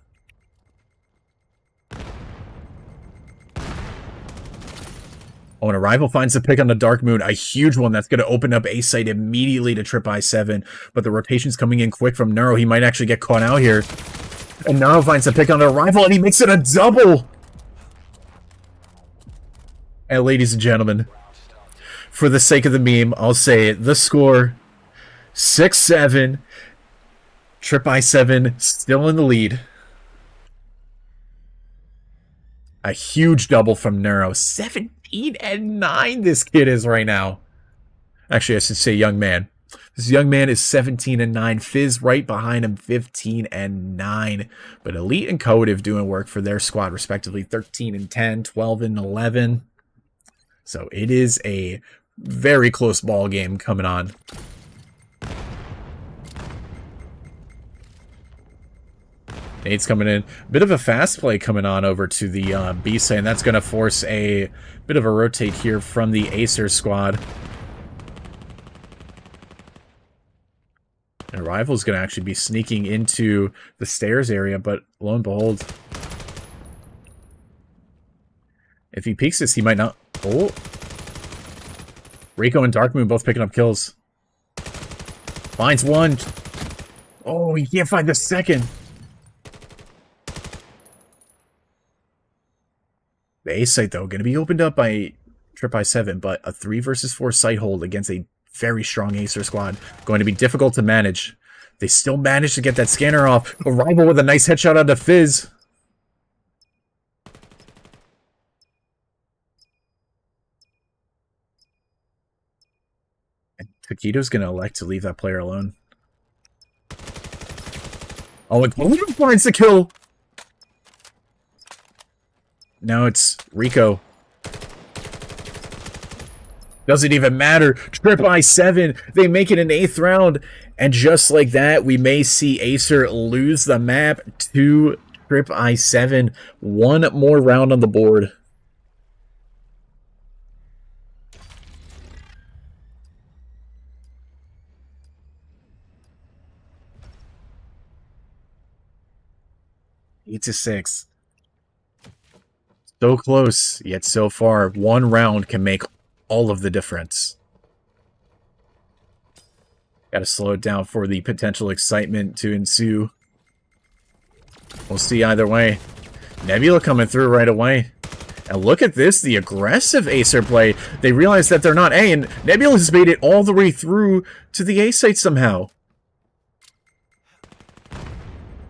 Oh, and a rival finds the pick on the Dark Moon. A huge one that's going to open up A site immediately to III7. But the rotation's coming in quick from Neuro. He might actually get caught out here. And Neuro finds the pick on the rival, and he makes it a double! And ladies and gentlemen, for the sake of the meme, I'll say it. The score, 6-7. III7 still in the lead. A huge double from Neuro. 17-9 this kid is right now. Actually, I should say young man. This young man is 17-9. Fizz right behind him, 15-9. But Elite and Kotiv doing work for their squad, respectively. 13-10, 12-11. So it is a very close ball game coming on. Nate's coming in. A bit of a fast play coming on over to the B side, and that's going to force a bit of a rotate here from the AESIR squad. And Rival's going to actually be sneaking into the stairs area, but lo and behold, if he peeks this, he might not. Oh. Rico and Darkmoon both picking up kills. Finds one. Oh, he can't find the second. The A site, though, going to be opened up by III7, but a 3 versus 4 site hold against a very strong AESIR squad. Going to be difficult to manage. They still managed to get that scanner off. A rival with a nice headshot onto Fizz. And Taquito's going to elect to leave that player alone. Oh, and Kotiv finds the kill. Now it's Rico. Doesn't even matter. III7. They make it an 8th round. And just like that, we may see AESIR lose the map to III7. One more round on the board. Eight to 6. So close, yet so far. One round can make all of the difference. Got to slow it down for the potential excitement to ensue. We'll see either way. Nebula coming through right away. And look at this, the aggressive AESIR play. They realize that they're not A, and Nebula has made it all the way through to the A site somehow.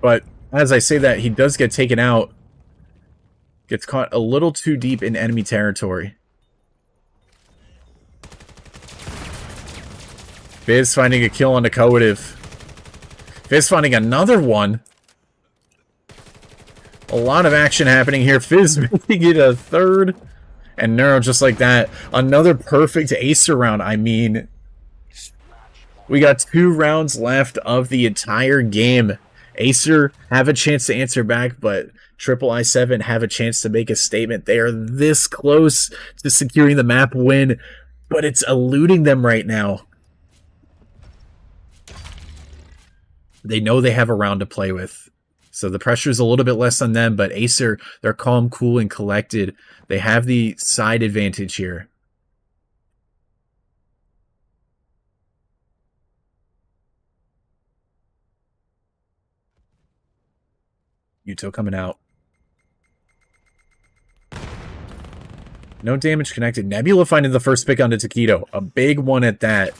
But as I say that, he does get taken out. Gets caught a little too deep in enemy territory. Fizz finding a kill on the Coative. Fizz finding another one. A lot of action happening here. Fizz making it a third. And Neuro just like that. Another perfect AESIR round. I mean, we got 2 rounds left of the entire game. AESIR have a chance to answer back, but III7 have a chance to make a statement. They are this close to securing the map win, but it's eluding them right now. They know they have a round to play with. So the pressure is a little bit less on them, but AESIR, they're calm, cool, and collected. They have the side advantage here. Yuto coming out. No damage connected. Nebula finding the first pick onto Taquito. A big one at that.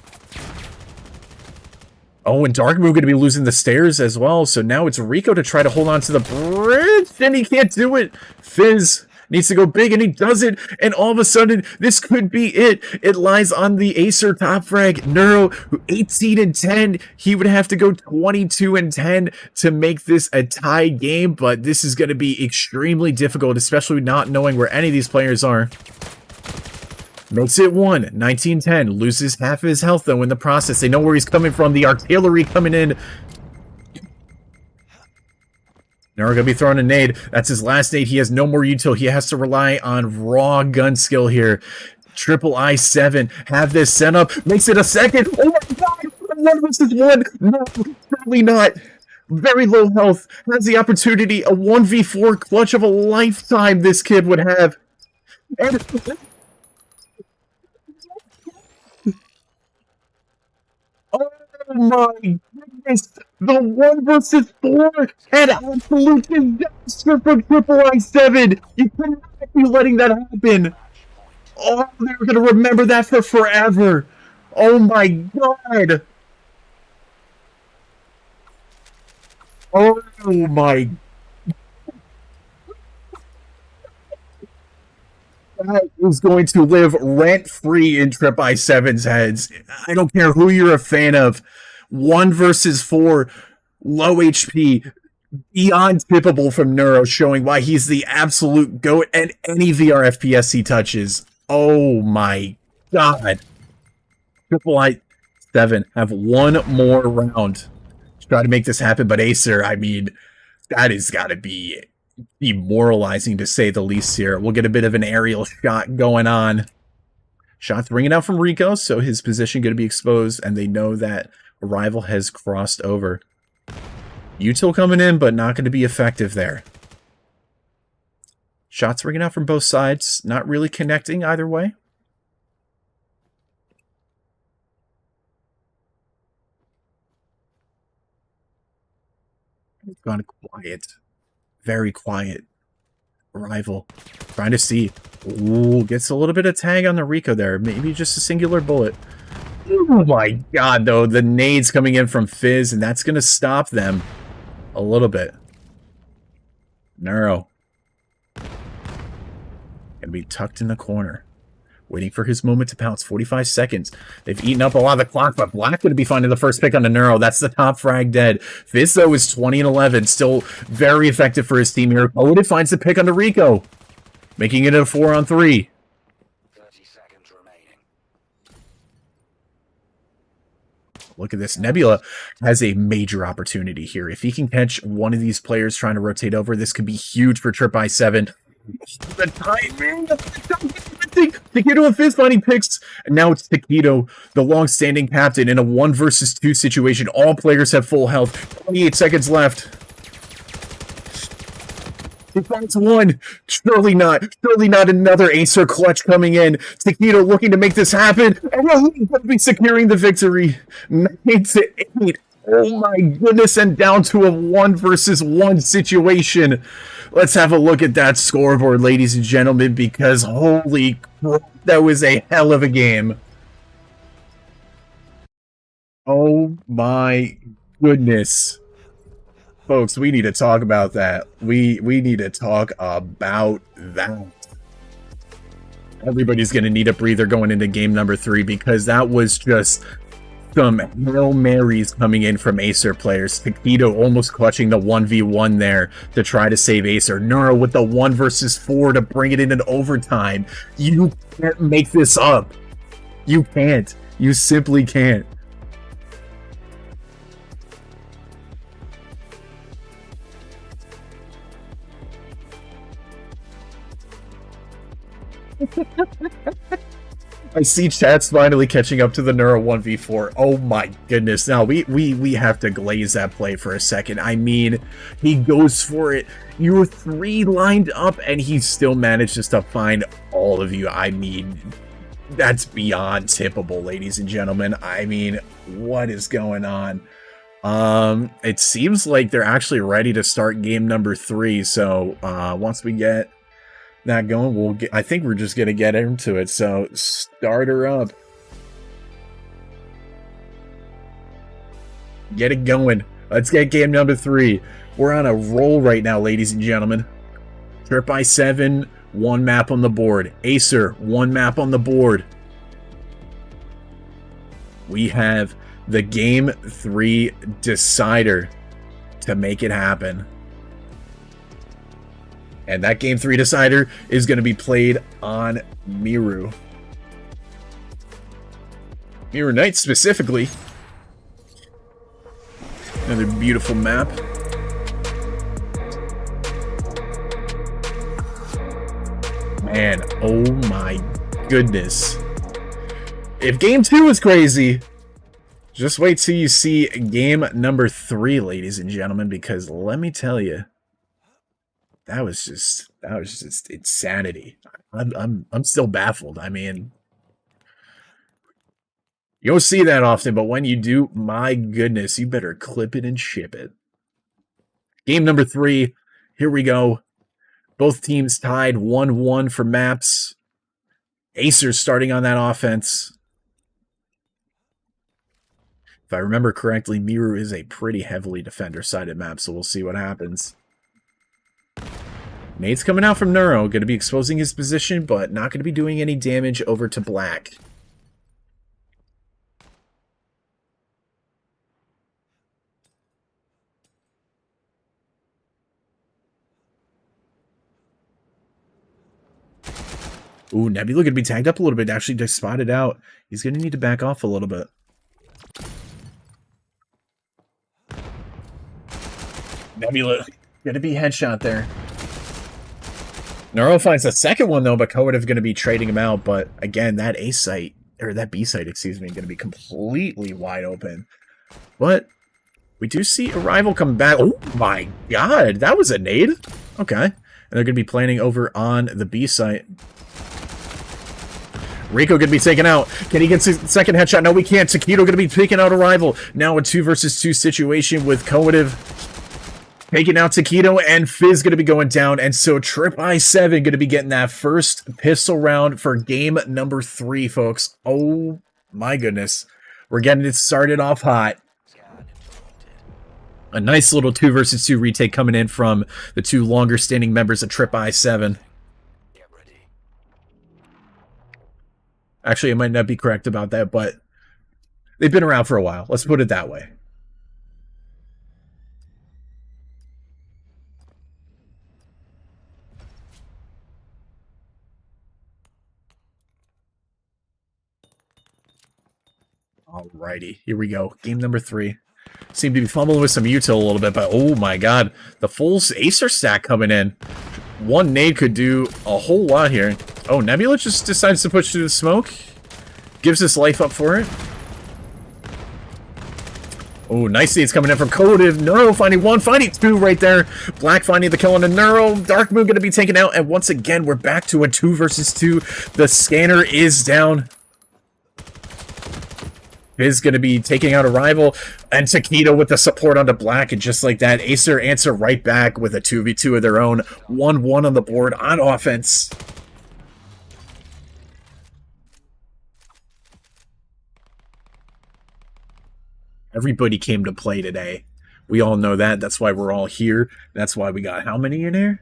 Oh, and Dark Moon going to be losing the stairs as well. So now it's Rico to try to hold on to the bridge. And he can't do it. Fizz needs to go big, and he does it. And all of a sudden, this could be it. It lies on the AESIR top frag. Neuro, 18-10. He would have to go 22-10 to make this a tie game. But this is going to be extremely difficult, especially not knowing where any of these players are. Makes it 19-10. Loses half of his health, though, in the process. They know where he's coming from. The artillery coming in. Now we're going to be throwing a nade. That's his last nade. He has no more util. He has to rely on raw gun skill here. III7 have this set up. Makes it a second. Oh my god! 1 versus 1. No, certainly not. Very low health. Has the opportunity. A 1v4 clutch of a lifetime this kid would have. And oh my goodness! The 1 versus 4 and absolute disaster from III7! You cannot be letting that happen! Oh, they're gonna remember that for forever! Oh my god! Oh my... That is going to live rent-free in III7's heads. I don't care who you're a fan of. 1 versus 4, low HP, beyond tippable from Neuro, showing why he's the absolute GOAT at any VR FPS he touches. Oh my god. III7 have 1 more round to try to make this happen, but AESIR, I mean, that has got to be demoralizing to say the least here. We'll get a bit of an aerial shot going on. Shots ringing out from Rico, so his position going to be exposed, and they know that a rival has crossed over. Util coming in, but not going to be effective there. Shots ringing out from both sides, not really connecting either way. It's gone quiet. Very quiet. Rival. Trying to see. Ooh, gets a little bit of tag on the Rico there. Maybe just a singular bullet. Oh my god, though. The nades coming in from Fizz, and that's going to stop them a little bit. Neuro. Going to be tucked in the corner. Waiting for his moment to pounce. 45 seconds. They've eaten up a lot of the clock, but Black going to be finding the first pick on the Neuro. That's the top frag dead. Fizz, though, is 20-11. Still very effective for his team here. Odin finds the pick on the Rico. Making it a 4-on-3. 30 seconds remaining. Look at this. Nebula has a major opportunity here. If he can catch one of these players trying to rotate over, this could be huge for III7. The timing! Taquito and Fizz finding picks, and now it's Taquito, the long-standing captain, in a 1 versus 2 situation. All players have full health. 28 seconds left. He finds one. Surely not another AESIR clutch coming in. Taquito looking to make this happen, and he's going to be securing the victory. 9-8. Oh my goodness, and down to a 1 versus 1 situation. Let's have a look at that scoreboard, ladies and gentlemen, because holy crap, that was a hell of a game. Oh my goodness. Folks, we need to talk about that. We need to talk about that. Everybody's going to need a breather going into game number 3 because that was just some Hail Marys coming in from AESIR players. Taquito almost clutching the 1v1 there to try to save AESIR. Neuro with the 1 versus 4 to bring it into overtime. You can't make this up. You can't. You simply can't. I see chat's finally catching up to the Neuro 1v4. Oh my goodness. Now, we have to glaze that play for a second. I mean, he goes for it. You were 3 lined up, and he still manages to find all of you. I mean, that's beyond tippable, ladies and gentlemen. I mean, what is going on? It seems like they're actually ready to start game number 3, so once we get that going, I think we're just gonna get into it. So start her up, get it going. Let's get game number 3. We're on a roll right now, ladies and gentlemen. III7, 1 map on the board. AESIR, 1 map on the board. We have the game 3 decider to make it happen. And that game 3 decider is going to be played on Meiru. Meiru Knight specifically. Another beautiful map. Man, oh my goodness. If game 2 is crazy, just wait till you see game number 3, ladies and gentlemen, because let me tell you, that was just insanity. I'm still baffled. I mean, you don't see that often, but when you do, my goodness, you better clip it and ship it. Game number 3, here we go. Both teams tied 1-1 for maps. AESIR starting on that offense. If I remember correctly, Meiru is a pretty heavily defender-sided map, so we'll see what happens. Nate's coming out from Neuro, going to be exposing his position, but not going to be doing any damage over to Black. Ooh, Nebula going to be tagged up a little bit. Actually, just spotted out. He's going to need to back off a little bit. Nebula going to be headshot there. Neuro finds the second one, though, but Coative going to be trading him out. But again, that A site, or that B site, excuse me, going to be completely wide open. But we do see a rival come back. Oh my god, that was a nade. Okay. And they're going to be planning over on the B site. Rico going to be taken out. Can he get the second headshot? No, we can't. Taquito going to be taking out a rival. Now a 2 versus 2 situation with Coative taking out Taquito, and Fizz going to be going down. And so III7 going to be getting that first pistol round for game number 3, folks. Oh my goodness. We're getting it started off hot. A nice little 2 versus 2 retake coming in from the 2 longer standing members of III7. Actually, I might not be correct about that, but they've been around for a while. Let's put it that way. Alrighty, here we go. Game number 3. Seem to be fumbling with some util a little bit, but oh my god. The full AESIR stack coming in. One nade could do a whole lot here. Oh, Nebula just decides to push through the smoke. Gives his life up for it. Oh, nice nades coming in from Coative. Neuro finding 1, finding 2 right there. Black finding the kill on the Neuro. Dark Moon going to be taken out, and once again, we're back to a 2 versus 2. The scanner is down. is going to be taking out a rival, and Taquito with the support onto Black, and just like that, AESIR answer right back with a 2v2 of their own. 1-1 on the board on offense. Everybody came to play today. We all know that. That's why we're all here. That's why we got how many in here?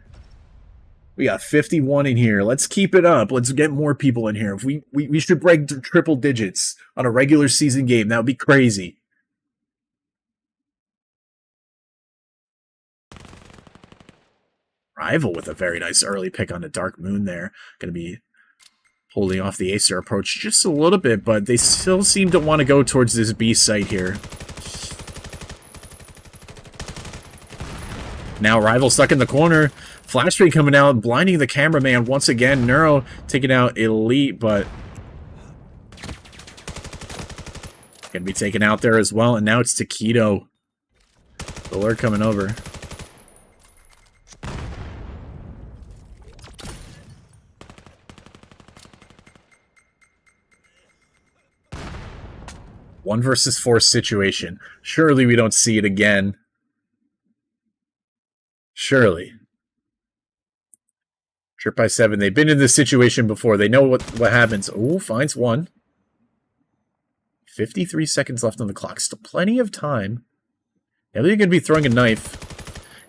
We got 51 in here. Let's keep it up. Let's get more people in here. If we should break triple digits on a regular season game. That would be crazy. Rival with a very nice early pick on the Dark Moon there. Going to be holding off the AESIR approach just a little bit, but they still seem to want to go towards this B site here. Now Rival stuck in the corner. Flash Ray coming out, blinding the cameraman once again. Neuro taking out Elite, but gonna be taken out there as well. And now it's Taquito. The alert coming over. One versus 4 situation. Surely we don't see it again. Surely. Trip by 7. They've been in this situation before. They know what happens. Oh, finds one. 53 seconds left on the clock. Still plenty of time. Now they're going to be throwing a knife.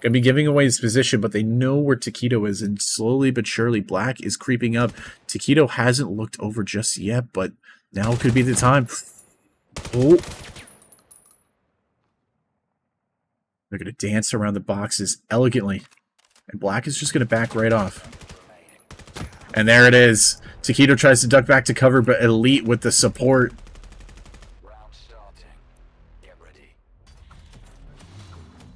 Going to be giving away his position, but they know where Taquito is, and slowly but surely Black is creeping up. Taquito hasn't looked over just yet, but now could be the time. Oh. They're going to dance around the boxes elegantly. And Black is just going to back right off. And there it is. Taquito tries to duck back to cover, but Elite with the support. Round starting. Get ready.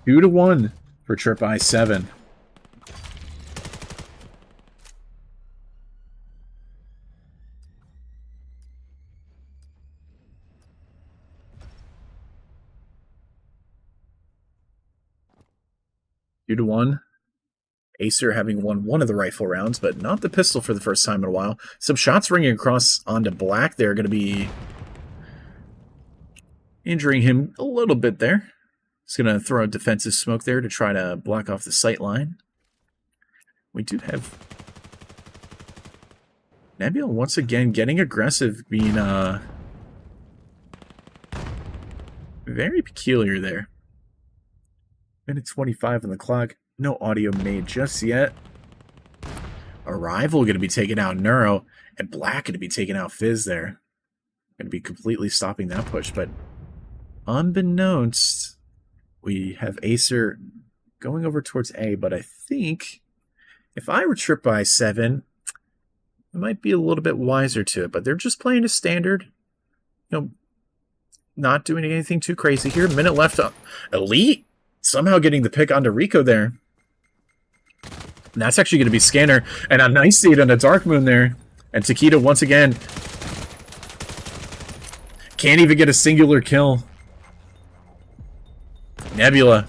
2-1 for Trip I7. Two to 1. AESIR having won one of the rifle rounds, but not the pistol for the first time in a while. Some shots ringing across onto Black. They're going to be injuring him a little bit there. He's going to throw a defensive smoke there to try to block off the sight line. We do have Nebula once again getting aggressive, being very peculiar there. Minute 25 on the clock. No audio made just yet. Arrival going to be taking out Neuro, and Black going to be taking out Fizz there. Going to be completely stopping that push, but unbeknownst, we have AESIR going over towards A, but I think if I were Trip by 7, I might be a little bit wiser to it, but they're just playing a standard, you know, not doing anything too crazy here. Minute left up. Elite somehow getting the pick onto Rico there. And that's actually going to be Scanner. And a nice seed on a Dark Moon there. And Taquito once again can't even get a singular kill. Nebula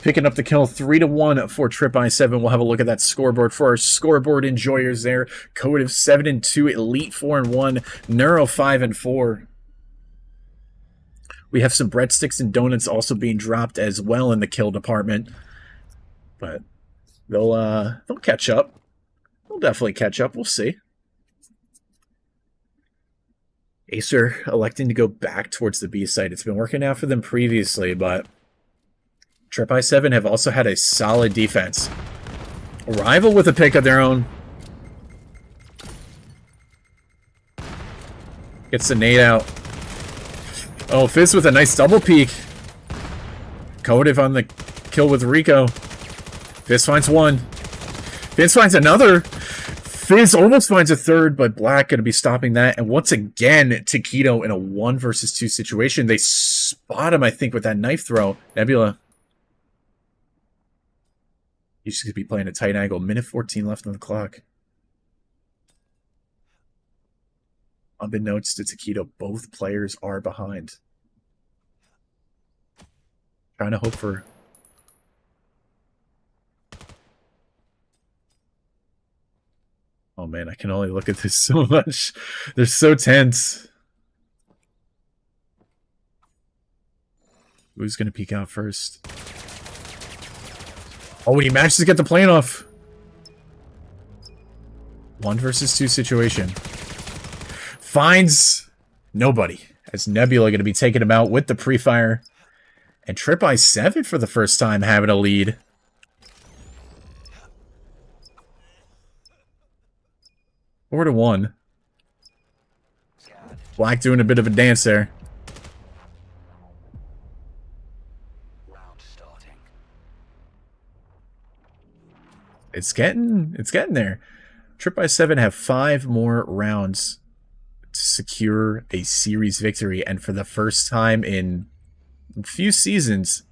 picking up the kill. 3-1 for Trip I7. We'll have a look at that scoreboard for our scoreboard enjoyers there. Code of 7-2, Elite 4-1, Neuro 5-4. We have some breadsticks and donuts also being dropped as well in the kill department. But they'll catch up. They'll definitely catch up. We'll see. AESIR electing to go back towards the B site. It's been working out for them previously, but Trip I7 have also had a solid defense. Rival with a pick of their own. Gets the nade out. Oh, Fizz with a nice double peek. Kodev on the kill with Rico. Fizz finds one. Fizz finds another. Fizz almost finds a third, but Black going to be stopping that. And once again, Taquito in a 1 versus 2 situation. They spot him, I think, with that knife throw. Nebula. He's going to be playing a tight angle. Minute 14 left on the clock. Unbeknownst to Taquito, both players are behind. Trying to hope for... Oh man, I can only look at this so much. They're so tense. Who's gonna peek out first? Oh, he manages to get the plane off. 1 versus 2 situation. Finds nobody. As Nebula gonna be taking him out with the pre-fire. And III7 for the first time having a lead. 4-1. Black doing a bit of a dance there. Round starting. It's getting there. III7 have 5 more rounds to secure a series victory, and for the first time in a few seasons,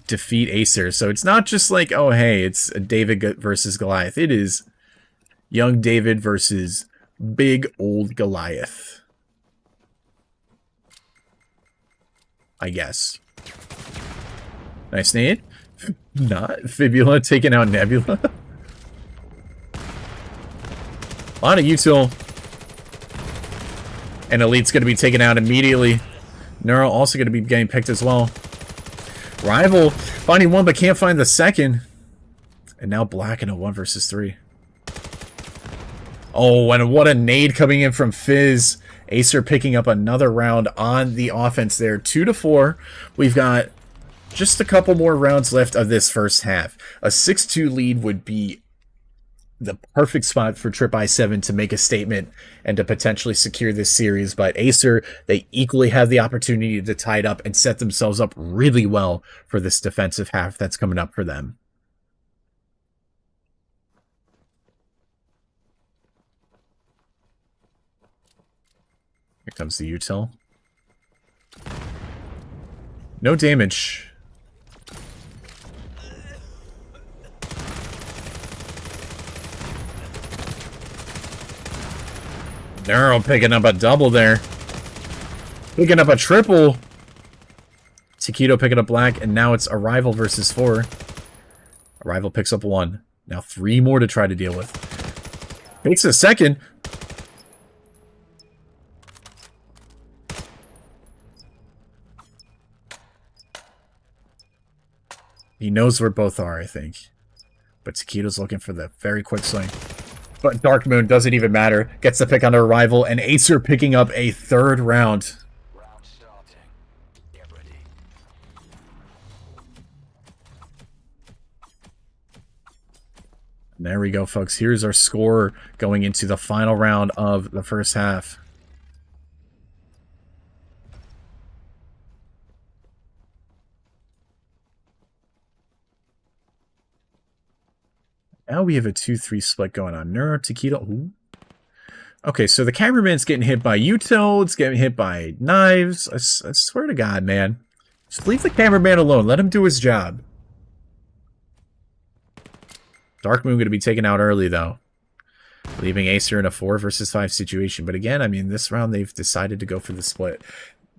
defeat AESIR. So it's not just like, oh hey, it's a David versus Goliath. It is young David versus big old Goliath, I guess. Nice nade. Not Fibula taking out Nebula. A lot of util. And Elite's going to be taken out immediately. Neuro also going to be getting picked as well. Rival finding one but can't find the second. And now Black in a 1 versus 3. Oh, and what a nade coming in from Fizz. AESIR picking up another round on the offense there. 2-4. We've got just a couple more rounds left of this first half. A 6-2 lead would be the perfect spot for III7 to make a statement and to potentially secure this series, but AESIR, they equally have the opportunity to tie it up and set themselves up really well for this defensive half that's coming up for them. Here comes the util. No damage. Neuro picking up a double there. Picking up a triple. Taquito picking up Black, and now it's Arrival versus 4. Arrival picks up 1. Now 3 more to try to deal with. Takes a second. He knows where both are, I think. But Taquito's looking for the very quick swing. But Dark Moon doesn't even matter. Gets the pick on Arrival, and AESIR picking up a 3rd round. Round starting. Get ready. And there we go, folks. Here's our score going into the final round of the first half. Now we have a 2-3 split going on. Neuro, Taquito. Ooh. Okay, so the cameraman's getting hit by util. It's getting hit by knives. I swear to God, man. Just leave the cameraman alone. Let him do his job. Dark Moon going to be taken out early, though. Leaving AESIR in a 4 versus 5 situation. But again, I mean, this round they've decided to go for the split.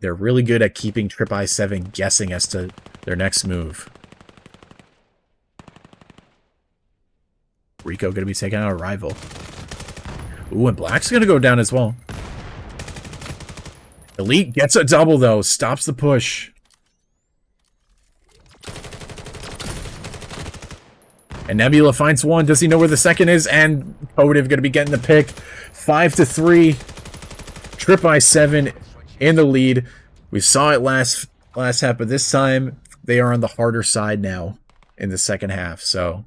They're really good at keeping III7 guessing as to their next move. Rico going to be taking out a Rival. Ooh, and Black's going to go down as well. Elite gets a double, though. Stops the push. And Nebula finds 1. Does he know where the second is? And Potive going to be getting the pick. 5-3. III7 in the lead. We saw it last half, but this time they are on the harder side now in the second half. So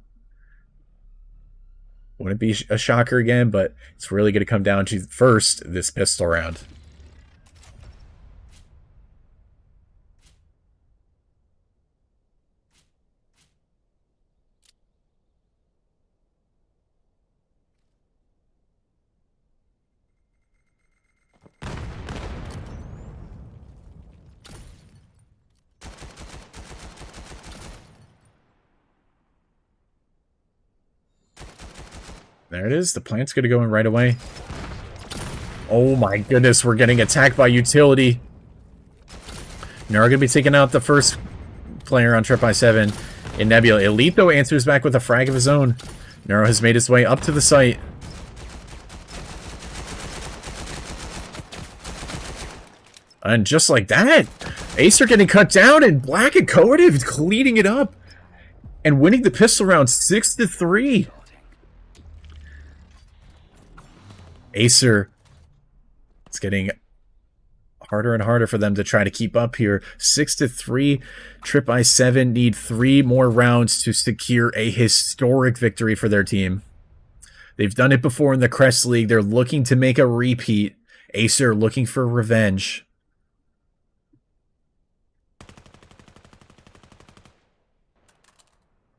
wouldn't be a shocker again, but it's really going to come down to first this pistol round. There it is. The plant's going to go in right away. Oh my goodness, we're getting attacked by utility. Neuro going to be taking out the first player on III7 in Nebula. Elite, though, answers back with a frag of his own. Neuro has made his way up to the site. And just like that, AESIR getting cut down, and Black and Coative cleaning it up and winning the pistol round 6-3. AESIR, it's getting harder and harder for them to try to keep up here. 6-3. III7 need 3 more rounds to secure a historic victory for their team. They've done it before in the Crest League. They're looking to make a repeat. AESIR looking for revenge.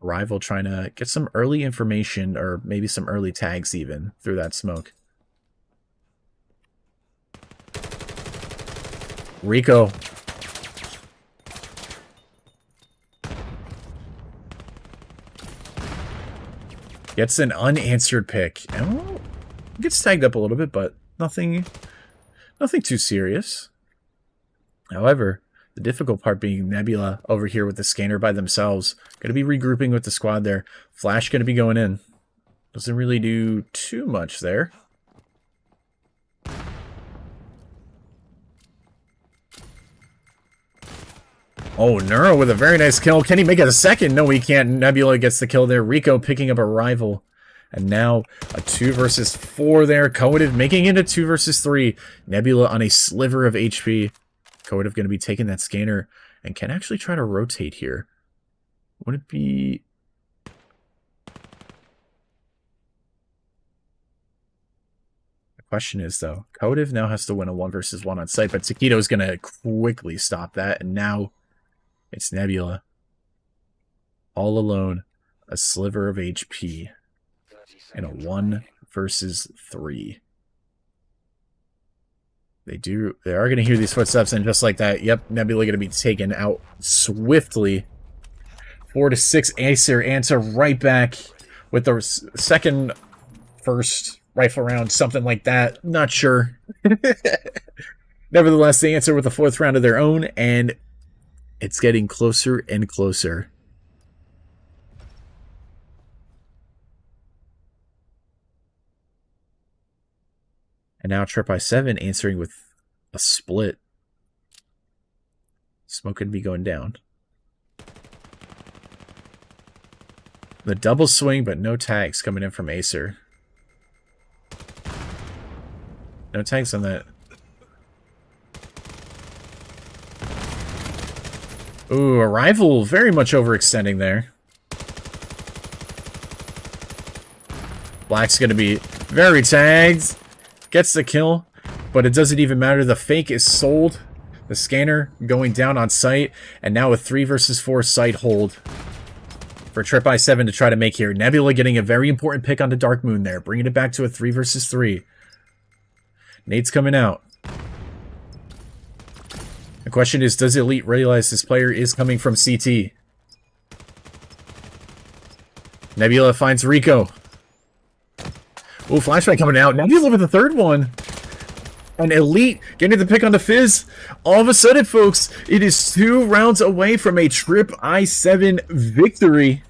Rival trying to get some early information, or maybe some early tags even, through that smoke. Rico. Gets an unanswered pick. And gets tagged up a little bit, but nothing too serious. However, the difficult part being Nebula over here with the scanner by themselves. Going to be regrouping with the squad there. Flash going to be going in. Doesn't really do too much there. Oh, Neuro with a very nice kill. Can he make it a second? No, he can't. Nebula gets the kill there. Rico picking up a rival. And now a 2 versus 4 there. Coative making it a 2 versus 3. Nebula on a sliver of HP. Coative going to be taking that scanner and can actually try to rotate here. Would it be... The question is, though, Coative now has to win a 1 versus 1 on site, but Taquito is going to quickly stop that. And now it's Nebula. All alone. A sliver of HP. And a 1 versus 3. They are going to hear these footsteps, and just like that, yep, Nebula going to be taken out swiftly. 4-6, AESIR answer right back with the first rifle round, something like that. Not sure. Nevertheless, they answer with the 4th round of their own, and it's getting closer and closer. And now III7 answering with a split. Smoke could be going down. The double swing, but no tags coming in from AESIR. No tags on that. Ooh, a rival very much overextending there. Black's going to be very tagged. Gets the kill, but it doesn't even matter. The fake is sold. The scanner going down on site, and now a 3 versus 4 site hold for III7 to try to make here. Nebula getting a very important pick onto Dark Moon there, bringing it back to a 3 versus 3. Nate's coming out. The question is, does Elite realize this player is coming from CT? Nebula finds Rico. Ooh, flashbang coming out. Nebula with the 3rd one. And Elite getting the pick on the Fizz. All of a sudden, folks, it is 2 rounds away from a III7 victory.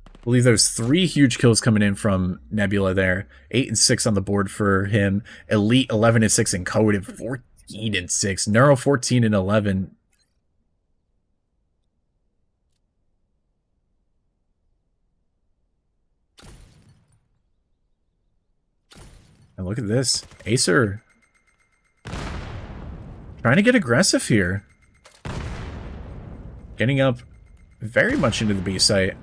I believe there's 3 huge kills coming in from Nebula there. 8 and 6 on the board for him. Elite 11 and 6, and Coative 14 and 6. Neuro 14 and 11. And look at this. AESIR trying to get aggressive here. Getting up very much into the B site.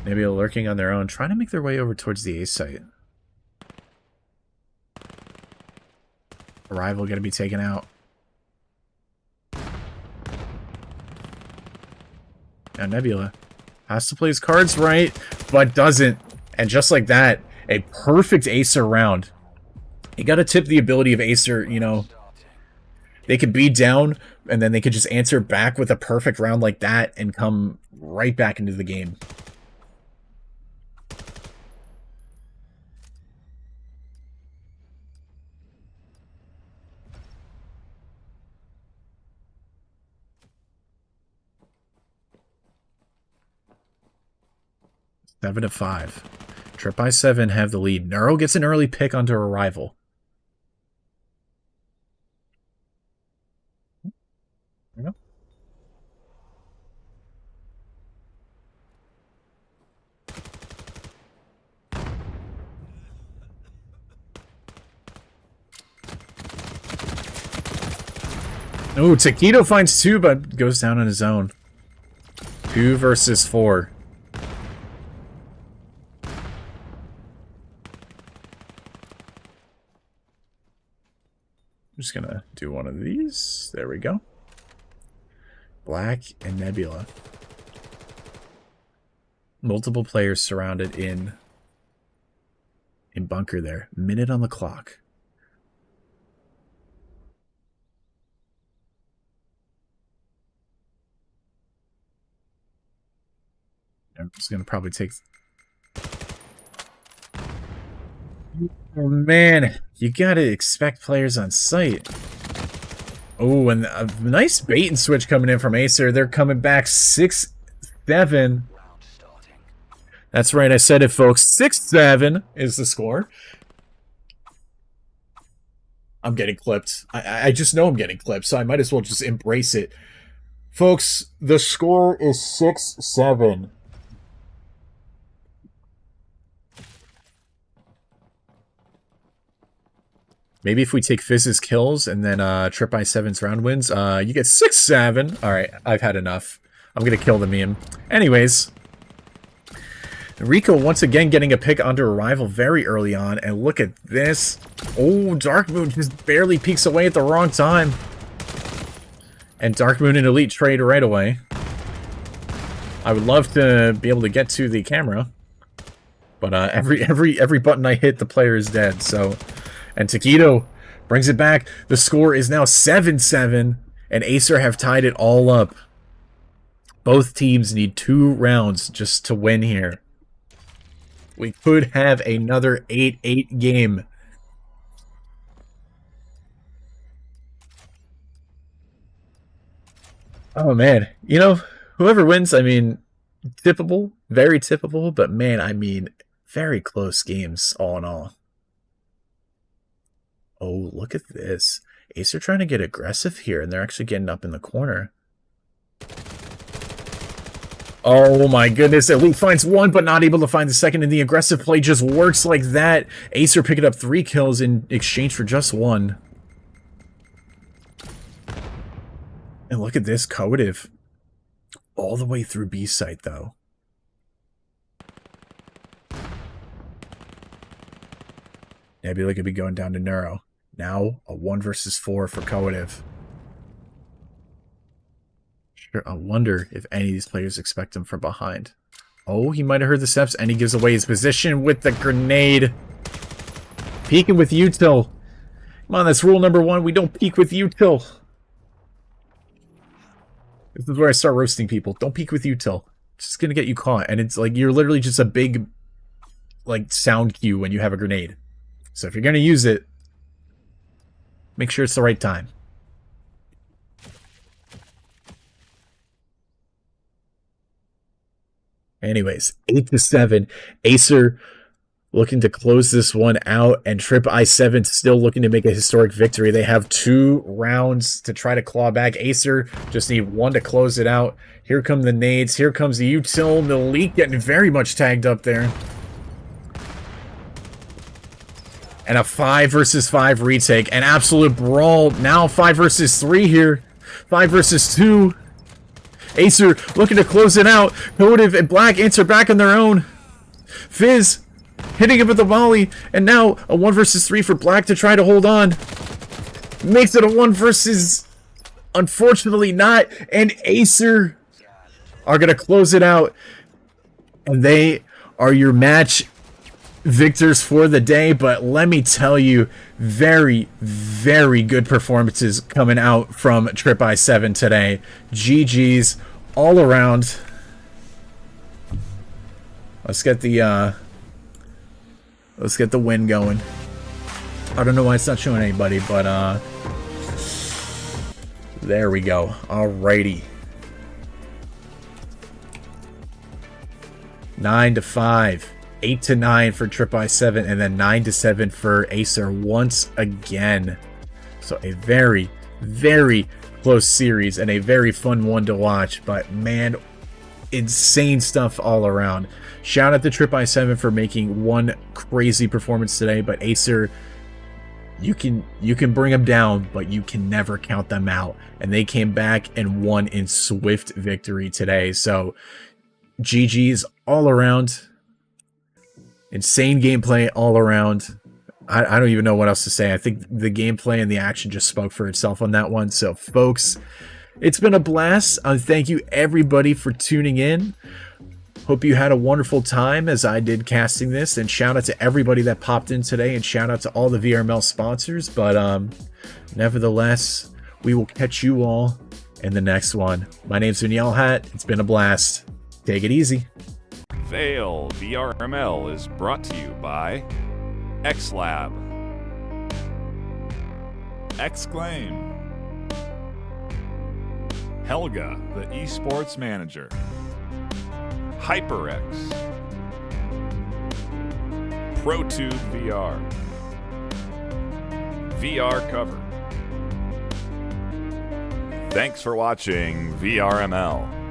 Maybe lurking on their own, trying to make their way over towards the A site. Arrival going to be taken out. Now Nebula has to play his cards right, but doesn't. And just like that, a perfect AESIR round. You got to tip the ability of AESIR, you know. They could be down, and then they could just answer back with a perfect round like that and come right back into the game. 7-5. Trip I7 have the lead. Neuro gets an early pick onto Arrival. There you go. Ooh, Taquito finds 2, but goes down on his own. 2 versus 4. I'm just gonna do one of these. There we go. Black and Nebula. Multiple players surrounded in bunker there. Minute on the clock. I'm just gonna probably take... Oh man, you gotta expect players on site. Oh, and a nice bait and switch coming in from AESIR. They're coming back 6-7. That's right, I said it, folks. 6-7 is the score. I'm getting clipped. I just know I'm getting clipped, so I might as well just embrace it. Folks, the score is 6-7. Maybe if we take Fizz's kills and then Trip I7's round wins, you get 6-7. Alright, I've had enough. I'm gonna kill the meme. Anyways, Rico once again getting a pick onto Arrival very early on, and look at this. Oh, Dark Moon just barely peeks away at the wrong time. And Dark Moon and Elite trade right away. I would love to be able to get to the camera, but every button I hit, the player is dead, so... And Taquito brings it back. The score is now 7-7, and AESIR have tied it all up. Both teams need 2 rounds just to win here. We could have another 8-8 game. Oh, man. You know, whoever wins, I mean, tippable, very tippable, but man, I mean, very close games all in all. Oh, look at this. AESIR trying to get aggressive here, and they're actually getting up in the corner. Oh my goodness, Elite finds 1, but not able to find the second, and the aggressive play just works like that. AESIR picking up 3 kills in exchange for just 1. And look at this, Coative. All the way through B site, though. Nebula could be going down to Neuro. Now, a 1 versus 4 for Coative. Sure, I wonder if any of these players expect him from behind. Oh, he might have heard the steps, and he gives away his position with the grenade. Peeking with util. Come on, that's rule number 1. We don't peek with util. This is where I start roasting people. Don't peek with util. It's just gonna get you caught, and it's like you're literally just a big, like, sound cue when you have a grenade. So if you're gonna use it, make sure it's the right time. Anyways, 8-7. AESIR looking to close this one out, and Trip I7 still looking to make a historic victory. They have 2 rounds to try to claw back. AESIR just need 1 to close it out. Here come the nades. Here comes the util. The leak getting very much tagged up there. And a 5 versus 5 retake. An absolute brawl. Now 5 versus 3 here. 5 versus 2. AESIR looking to close it out. Coative and Black answer back on their own. Fizz hitting him with the volley. And now a 1 versus 3 for Black to try to hold on. Makes it a 1 versus... Unfortunately not. And AESIR are going to close it out. And they are your match victors for the day, but let me tell you, very, very good performances coming out from Trip I7 today. GG's all around. Let's get the win going. I don't know why it's not showing anybody, but there we go. Alrighty. 9-5, 8-9 for III7, and then 9-7 for AESIR once again. So a very, very close series and a very fun one to watch. But man, insane stuff all around. Shout out to III7 for making one crazy performance today, but AESIR, you can bring them down, but you can never count them out. And they came back and won in swift victory today. So GG's all around. Insane gameplay all around. I don't even know what else to say. I think the gameplay and the action just spoke for itself on that one. So folks, it's been a blast. Thank you everybody for tuning in. Hope you had a wonderful time as I did casting this, and shout out to everybody that popped in today, and shout out to all the VRML sponsors. But nevertheless, we will catch you all in the next one. My name's Vinyl Hat. It's been a blast. Take it easy. VAIL VRML is brought to you by XLab, Exclaim, Helga, the esports manager, HyperX, ProTube VR, VR Cover. Thanks for watching VRML.